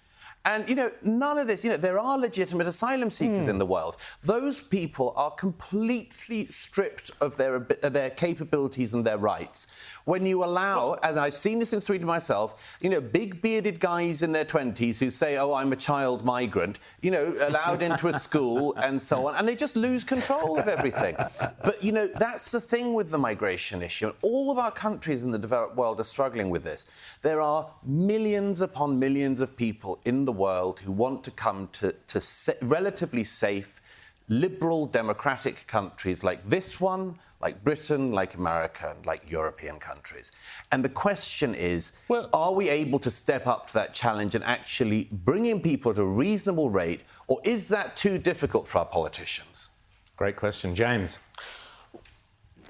And, you know, none of this, you know, there are legitimate asylum seekers in the world. Those people are completely stripped of their capabilities and their rights. When you allow, as I've seen this in Sweden myself, you know, big bearded guys in their 20s who say, oh, I'm a child migrant, you know, allowed into a school and so on, and they just lose control of everything. But, you know, that's the thing with the migration issue. All of our countries in the developed world are struggling with this. There are millions upon millions of people in the world who want to come to relatively safe, liberal, democratic countries like this one, like Britain, like America, like European countries. And the question is, are we able to step up to that challenge and actually bring in people at a reasonable rate, or is that too difficult for our politicians? Great question. James?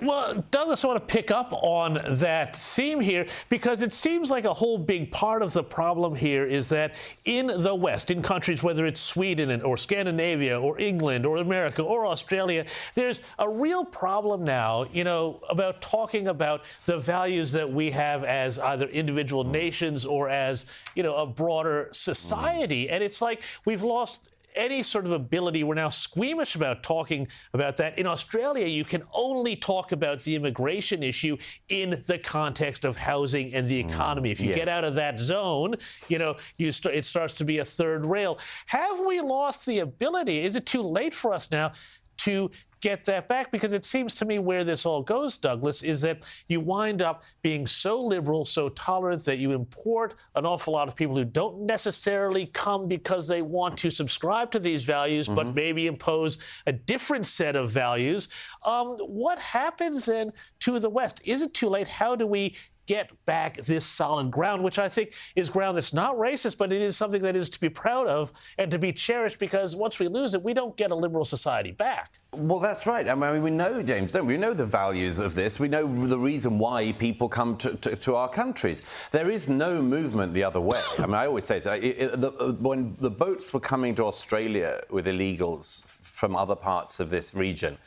Well, Douglas, I want to pick up on that theme here because it seems like a whole big part of the problem here is that in the West, in countries, whether it's Sweden or Scandinavia or England or America or Australia, there's a real problem now, you know, about talking about the values that we have as either individual nations or as, you know, a broader society. And it's like we've lost any sort of ability. We're now squeamish about talking about that. In Australia, you can only talk about the immigration issue in the context of housing and the economy. If you get out of that zone, you know, it starts to be a third rail. Have we lost the ability? Is it too late for us now to get that back? Because it seems to me where this all goes, Douglas, is that you wind up being so liberal, so tolerant that you import an awful lot of people who don't necessarily come because they want to subscribe to these values, but maybe impose a different set of values. What happens then to the West? Is it too late? How do we get back this solid ground, which I think is ground that's not racist, but it is something that is to be proud of and to be cherished, because once we lose it, we don't get a liberal society back. Well, that's right. I mean, we know, James, don't we? We know the values of this. We know the reason why people come to our countries. There is no movement the other way. I mean, I always say, when the boats were coming to Australia with illegals from other parts of this region,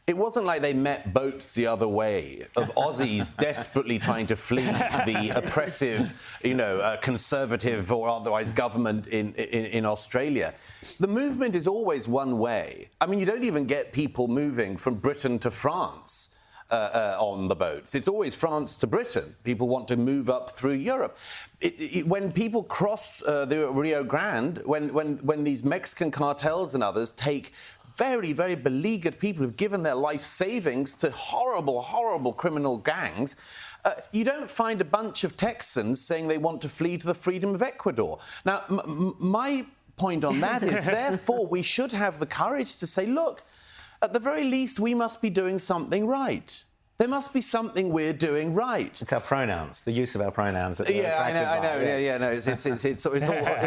it wasn't like they met boats the other way of Aussies desperately trying to flee the oppressive, you know, conservative or otherwise government in Australia. The movement is always one way. I mean, you don't even get people moving from Britain to France on the boats. It's always France to Britain. People want to move up through Europe. When people cross the Rio Grande, when these Mexican cartels and others take very, very beleaguered people who've given their life savings to horrible, horrible criminal gangs, you don't find a bunch of Texans saying they want to flee to the freedom of Ecuador. Now, my point on that is, therefore, we should have the courage to say, look, at the very least, we must be doing something right. There must be something we're doing right. It's our pronouns, the use of our pronouns. That Yeah, I know. Yeah, no, it's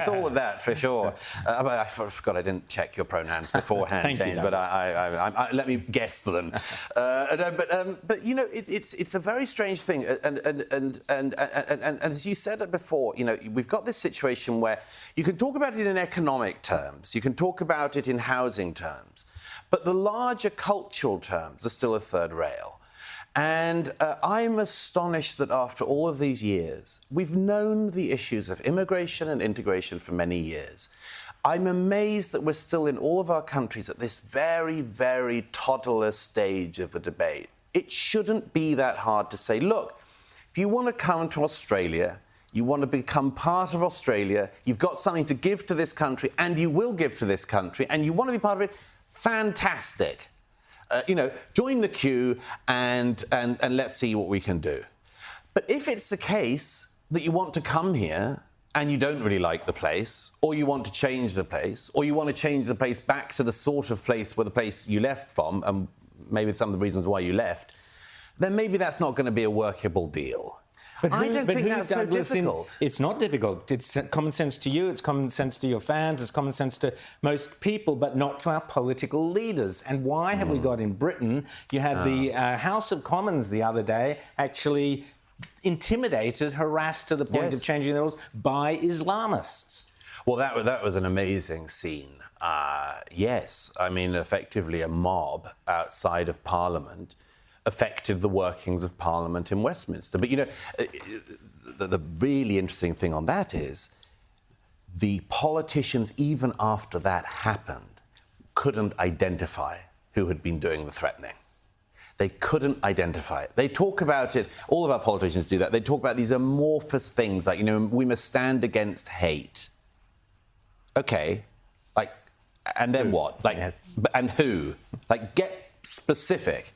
all of that for sure. I forgot I didn't check your pronouns beforehand, Thank you, James, but I let me guess them. But you know, it's a very strange thing, and as you said it before, you know, we've got this situation where you can talk about it in economic terms, you can talk about it in housing terms, but the larger cultural terms are still a third rail. And I'm astonished that after all of these years, we've known the issues of immigration and integration for many years. I'm amazed that we're still in all of our countries at this very, very toddler stage of the debate. It shouldn't be that hard to say, look, if you want to come to Australia, you want to become part of Australia, you've got something to give to this country, and you will give to this country, and you want to be part of it, fantastic. You know, join the queue and let's see what we can do. But if it's the case that you want to come here and you don't really like the place, or you want to change the place, or you want to change the place back to the sort of place where the place you left from, and maybe some of the reasons why you left, then maybe that's not going to be a workable deal. But I don't think that's so difficult. It's not difficult. It's common sense to you, it's common sense to your fans, it's common sense to most people, but not to our political leaders. And why have we got in Britain, you had the House of Commons the other day actually intimidated, harassed to the point of changing the rules by Islamists. Well, that was an amazing scene. Yes, I mean, effectively a mob outside of Parliament affected the workings of Parliament in Westminster. But, you know, the really interesting thing on that is the politicians, even after that happened, couldn't identify who had been doing the threatening. They couldn't identify it. They talk about it, all of our politicians do that, they talk about these amorphous things like, you know, we must stand against hate. OK, like, and then what? Like, and who? Like, get specific.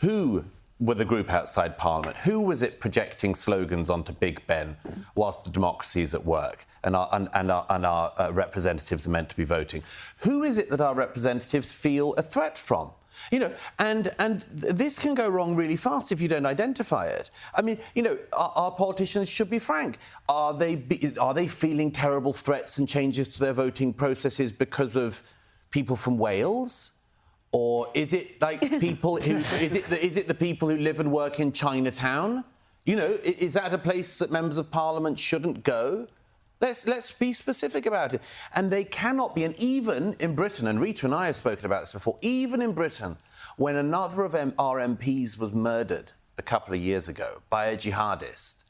Who were the group outside Parliament? Who was it projecting slogans onto Big Ben whilst the democracy is at work and our representatives are meant to be voting? Who is it that our representatives feel a threat from? You know, and this can go wrong really fast if you don't identify it. I mean, you know, our politicians should be frank. Are they feeling terrible threats and changes to their voting processes because of people from Wales? Or is it like people who is it the people who live and work in Chinatown? You know, is that a place that members of Parliament shouldn't go? Let's be specific about it. And they cannot be. And even in Britain, and Rita and I have spoken about this before, even in Britain, when another of our MPs was murdered a couple of years ago by a jihadist,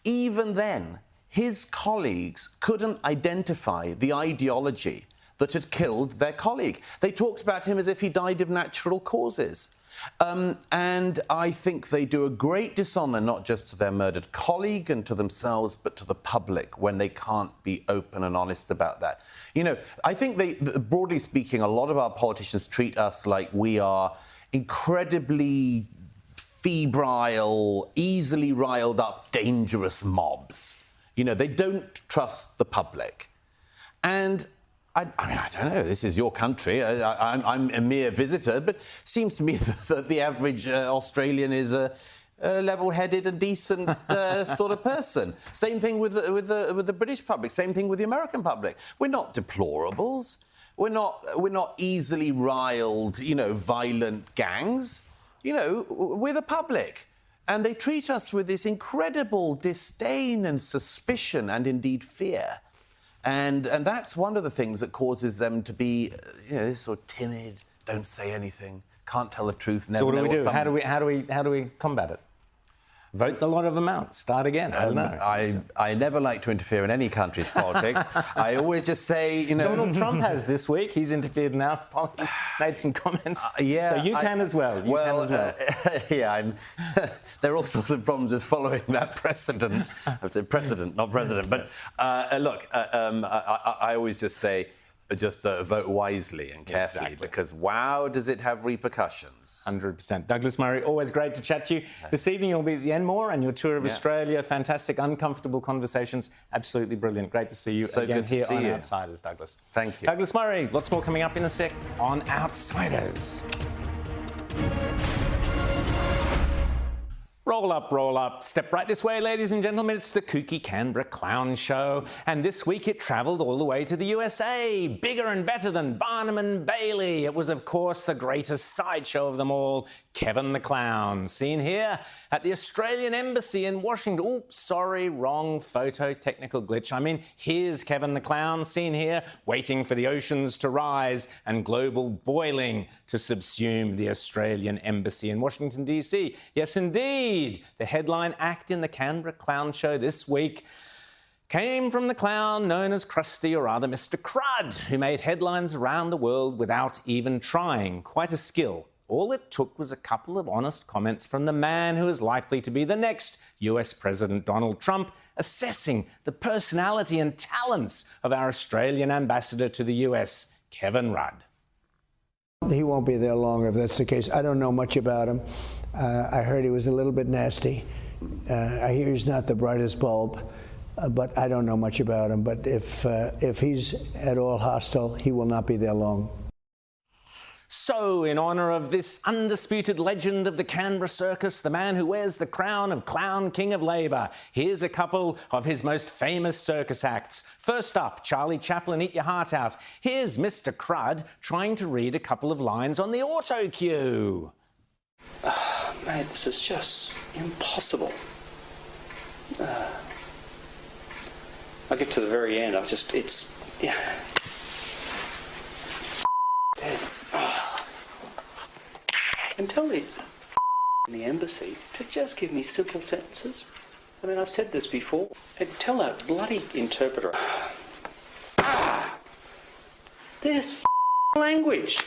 even then, his colleagues couldn't identify the ideology that had killed their colleague. They talked about him as if he died of natural causes. And I think they do a great dishonour not just to their murdered colleague and to themselves, but to the public when they can't be open and honest about that. You know, I think broadly speaking, a lot of our politicians treat us like we are incredibly febrile, easily riled up, dangerous mobs. You know, they don't trust the public. And I mean, I don't know, this is your country, I'm a mere visitor, but it seems to me that the average Australian is a level-headed and decent sort of person. Same thing with the British public, same thing with the American public. We're not deplorables, we're not easily riled, you know, violent gangs. You know, we're the public. And they treat us with this incredible disdain and suspicion and indeed fear. And that's one of the things that causes them to be, you know, sort of timid, don't say anything, can't tell the truth. Never so what do know we do? How do we combat it? vote the lot of them out, start again. I don't know. I never like to interfere in any country's politics. I always just say, you know... Donald Trump has this week. He's interfered now, made some comments. Yeah. So you can as well. You can as well. Yeah, there are all sorts of problems with following that precedent. I would say precedent, not president. But look, I always just say, vote wisely and carefully, because wow, does it have repercussions. 100%. Douglas Murray, always great to chat to you. This evening you'll be at the Enmore and your tour of Australia. Fantastic, uncomfortable conversations. Absolutely brilliant. Great to see you again here on Outsiders, Douglas. Thank you. Douglas Murray, lots more coming up in a sec on Outsiders. Roll up, step right this way, ladies and gentlemen. It's the kooky Canberra Clown Show. And this week it travelled all the way to the USA. Bigger and better than Barnum and Bailey. It was, of course, the greatest sideshow of them all, Kevin the Clown. Seen here at the Australian Embassy in Washington. Oops, sorry, wrong photo, technical glitch. I mean, here's Kevin the Clown, seen here, waiting for the oceans to rise and global boiling to subsume the Australian Embassy in Washington, D.C. Yes, indeed. The headline act in the Canberra Clown Show this week came from the clown known as Krusty, or rather Mr. Crud, who made headlines around the world without even trying. Quite a skill. All it took was a couple of honest comments from the man who is likely to be the next US President Donald Trump, assessing the personality and talents of our Australian ambassador to the US, Kevin Rudd. He won't be there long if that's the case. I don't know much about him. I heard he was a little bit nasty. I hear he's not the brightest bulb, but I don't know much about him. But if he's at all hostile, he will not be there long. So, in honour of this undisputed legend of the Canberra Circus, the man who wears the crown of Clown King of Labour, here's a couple of his most famous circus acts. First up, Charlie Chaplin, Eat Your Heart Out. Here's Mr. Crud trying to read a couple of lines on the auto cue. Mate, this is just impossible. I get to the very end, yeah. Dead. And tell these in the embassy to just give me simple sentences. I mean, I've said this before. And tell that bloody interpreter. This language.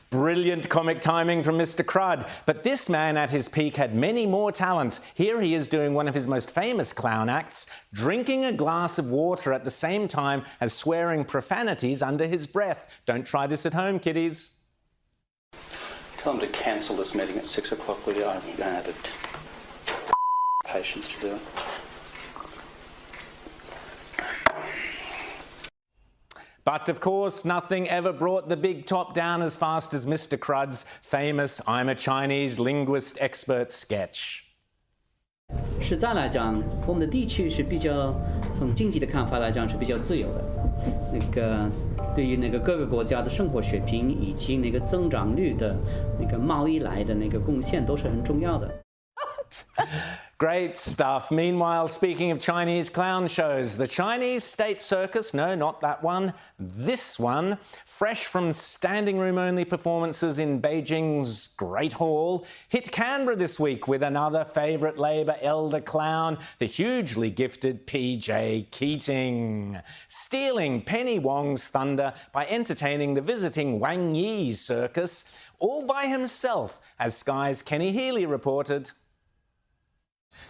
Brilliant comic timing from Mr. Crud. But this man at his peak had many more talents. Here he is doing one of his most famous clown acts, drinking a glass of water at the same time as swearing profanities under his breath. Don't try this at home, kiddies. Tell them to cancel this meeting at 6 o'clock, will you? I don't have the patience to do it. But, of course, nothing ever brought the big top down as fast as Mr. Crud's famous I'm a Chinese linguist expert sketch. 实在来讲，我们的地区是比较从经济的看法来讲是比较自由的。对于各个国家的生活水平以及增长率的贸易来的贡献都是很重要的。Great stuff. Meanwhile, speaking of Chinese clown shows, the Chinese State Circus, no, not that one, this one, fresh from standing room only performances in Beijing's Great Hall, hit Canberra this week with another favourite Labor elder clown, the hugely gifted PJ Keating, stealing Penny Wong's thunder by entertaining the visiting Wang Yi circus all by himself, as Sky's Kenny Healy reported.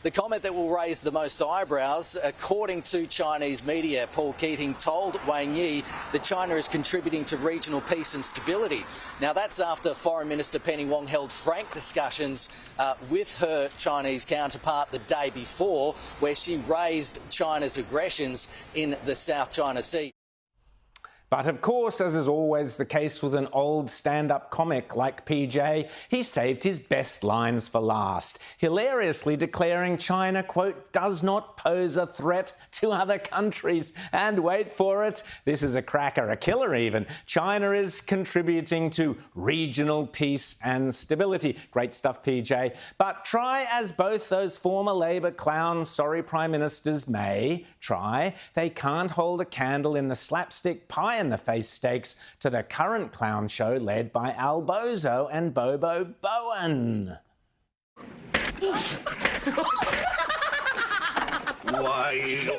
The comment that will raise the most eyebrows, according to Chinese media, Paul Keating told Wang Yi that China is contributing to regional peace and stability. Now, that's after Foreign Minister Penny Wong held frank discussions with her Chinese counterpart the day before, where she raised China's aggressions in the South China Sea. But of course, as is always the case with an old stand-up comic like PJ, he saved his best lines for last, hilariously declaring China, quote, does not pose a threat to other countries. And wait for it, this is a cracker, a killer even. China is contributing to regional peace and stability. Great stuff, PJ. But try as both those former Labor clowns, sorry Prime Ministers may try, they can't hold a candle in the slapstick pie in the face stakes to the current clown show led by Al Bozo and Bobo Bowen. Why?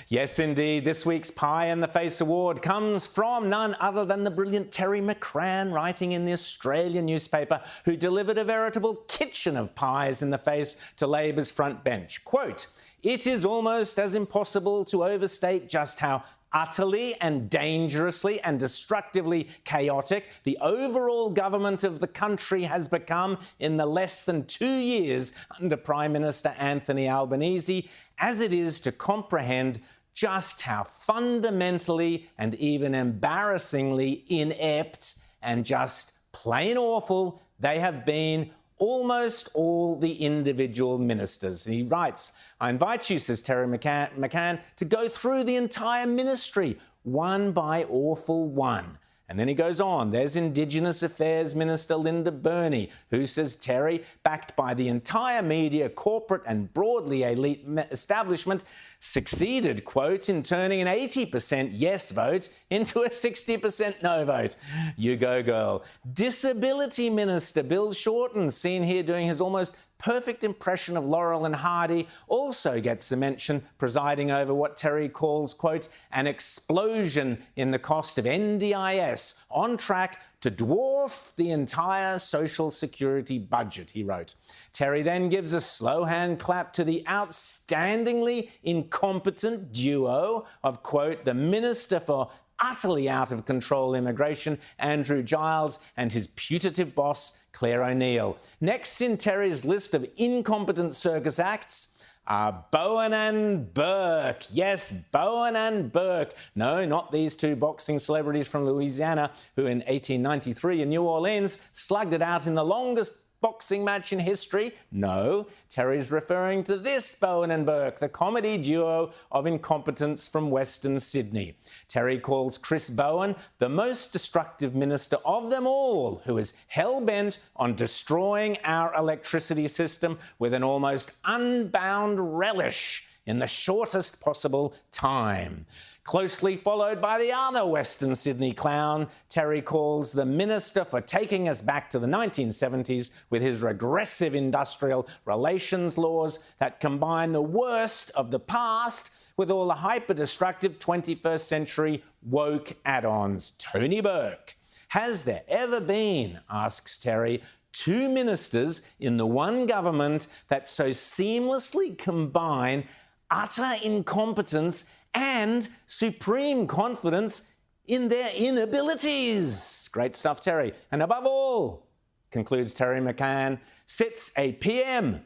Yes, indeed. This week's Pie in the Face Award comes from none other than the brilliant Terry McCrann, writing in the Australian newspaper, who delivered a veritable kitchen of pies in the face to Labor's front bench. Quote, "It is almost as impossible to overstate just how utterly and dangerously and destructively chaotic the overall government of the country has become in the less than 2 years under Prime Minister Anthony Albanese, as it is to comprehend just how fundamentally and even embarrassingly inept and just plain awful they have been, almost all the individual ministers." He writes, "I invite you," says Terry McCann, "to go through the entire ministry, one by awful one." And then he goes on. There's Indigenous Affairs Minister Linda Burney, who, says Terry, backed by the entire media, corporate and broadly elite establishment, succeeded, quote, in turning an 80% yes vote into a 60% no vote. You go, girl. Disability Minister Bill Shorten, seen here doing his almost perfect impression of Laurel and Hardy, also gets a mention, presiding over what Terry calls, quote, an explosion in the cost of NDIS, on track to dwarf the entire social security budget, he wrote. Terry then gives a slow hand clap to the outstandingly incompetent duo of, quote, the Minister for utterly out of control immigration, Andrew Giles, and his putative boss, Claire O'Neill. Next in Terry's list of incompetent circus acts are Bowen and Burke. Yes, Bowen and Burke. No, not these two boxing celebrities from Louisiana who in 1893 in New Orleans slugged it out in the longest boxing match in history. No, Terry's referring to this Bowen and Burke, the comedy duo of incompetence from Western Sydney. Terry calls Chris Bowen the most destructive minister of them all, who is hell-bent on destroying our electricity system with an almost unbound relish in the shortest possible time. Closely followed by the other Western Sydney clown, Terry calls the Minister for taking us back to the 1970s with his regressive industrial relations laws that combine the worst of the past with all the hyper-destructive 21st century woke add-ons. Tony Burke. Has there ever been, asks Terry, two ministers in the one government that so seamlessly combine utter incompetence and supreme confidence in their inabilities? Great stuff, Terry. And above all, concludes Terry McCann, sits a PM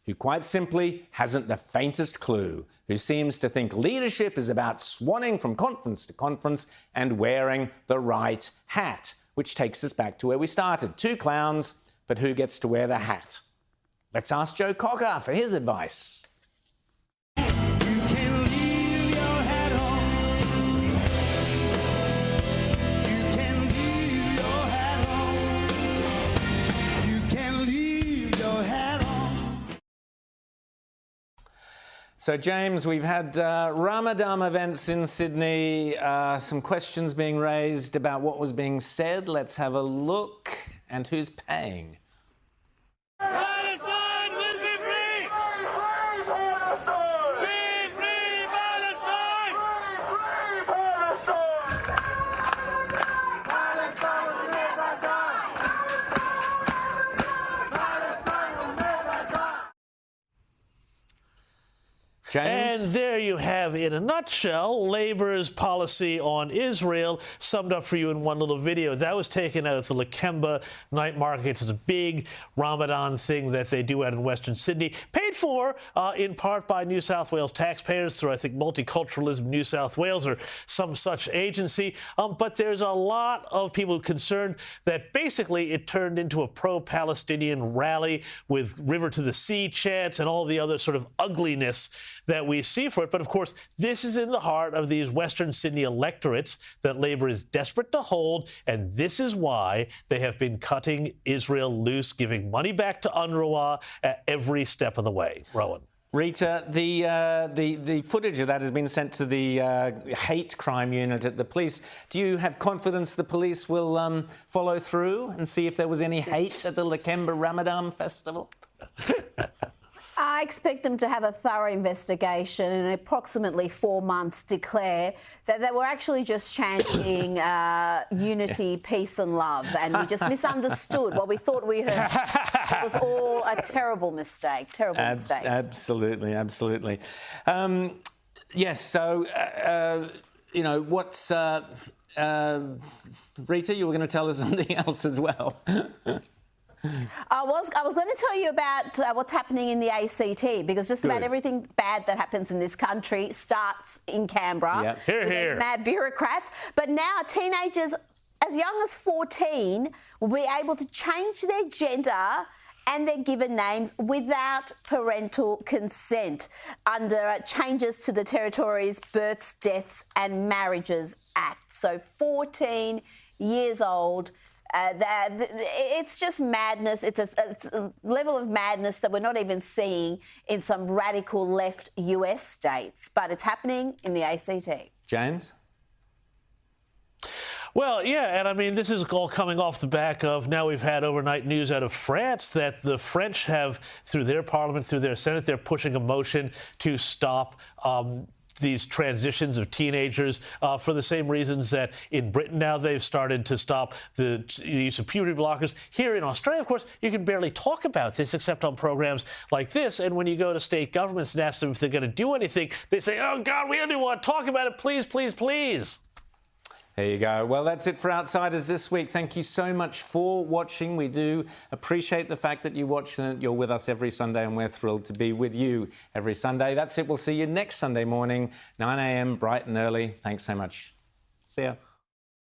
who quite simply hasn't the faintest clue, who seems to think leadership is about swanning from conference to conference and wearing the right hat, which takes us back to where we started. Two clowns, but who gets to wear the hat? Let's ask Joe Cocker for his advice. So, James, we've had Ramadan events in Sydney, some questions being raised about what was being said. Let's have a look. And who's paying? Palestine will be free! Free Palestine! Free Palestine! Free Palestine! Palestine will never die! Palestine will never die! James? And there you have, in a nutshell, Labor's policy on Israel summed up for you in one little video. That was taken out of the Lakemba night market. It's a big Ramadan thing that they do out in Western Sydney, paid for in part by New South Wales taxpayers through, I think, Multiculturalism New South Wales or some such agency. But there's a lot of people concerned that basically it turned into a pro-Palestinian rally with River to the Sea chants and all the other sort of ugliness that we see for it. But of course, this is in the heart of these Western Sydney electorates that Labor is desperate to hold, and this is why they have been cutting Israel loose, giving money back to UNRWA at every step of the way. Rowan. Rita, the footage of that has been sent to the hate crime unit at the police. Do you have confidence the police will follow through and see if there was any hate at the Lakemba Ramadan festival? I expect them to have a thorough investigation and in approximately 4 months declare that they were actually just chanting unity, peace and love, and we just misunderstood what we thought we heard. It was all a terrible mistake, mistake. Absolutely, absolutely. Yes, so, you know, what's... Rita, you were going to tell us something else as well. I was going to tell you about what's happening in the ACT, because just about everything bad that happens in this country starts in Canberra. Yep. Hear, hear. Mad bureaucrats. But now teenagers as young as 14 will be able to change their gender and their given names without parental consent under changes to the Territory's Births, Deaths and Marriages Act. So 14 years old. It's just madness. It's a level of madness that we're not even seeing in some radical left US states, but it's happening in the ACT. James? Well, yeah, and I mean, this is all coming off the back of now we've had overnight news out of France that the French have, through their parliament, through their Senate, they're pushing a motion to stop these transitions of teenagers for the same reasons that in Britain now they've started to stop the use of puberty blockers. Here in Australia, of course, you can barely talk about this except on programs like this. And when you go to state governments and ask them if they're going to do anything, they say, oh, God, we only want to talk about it. Please, please, please. There you go. Well, that's it for Outsiders this week. Thank you so much for watching. We do appreciate the fact that you watch and you're with us every Sunday, and we're thrilled to be with you every Sunday. That's it. We'll see you next Sunday morning, 9 a.m, bright and early. Thanks so much. See ya.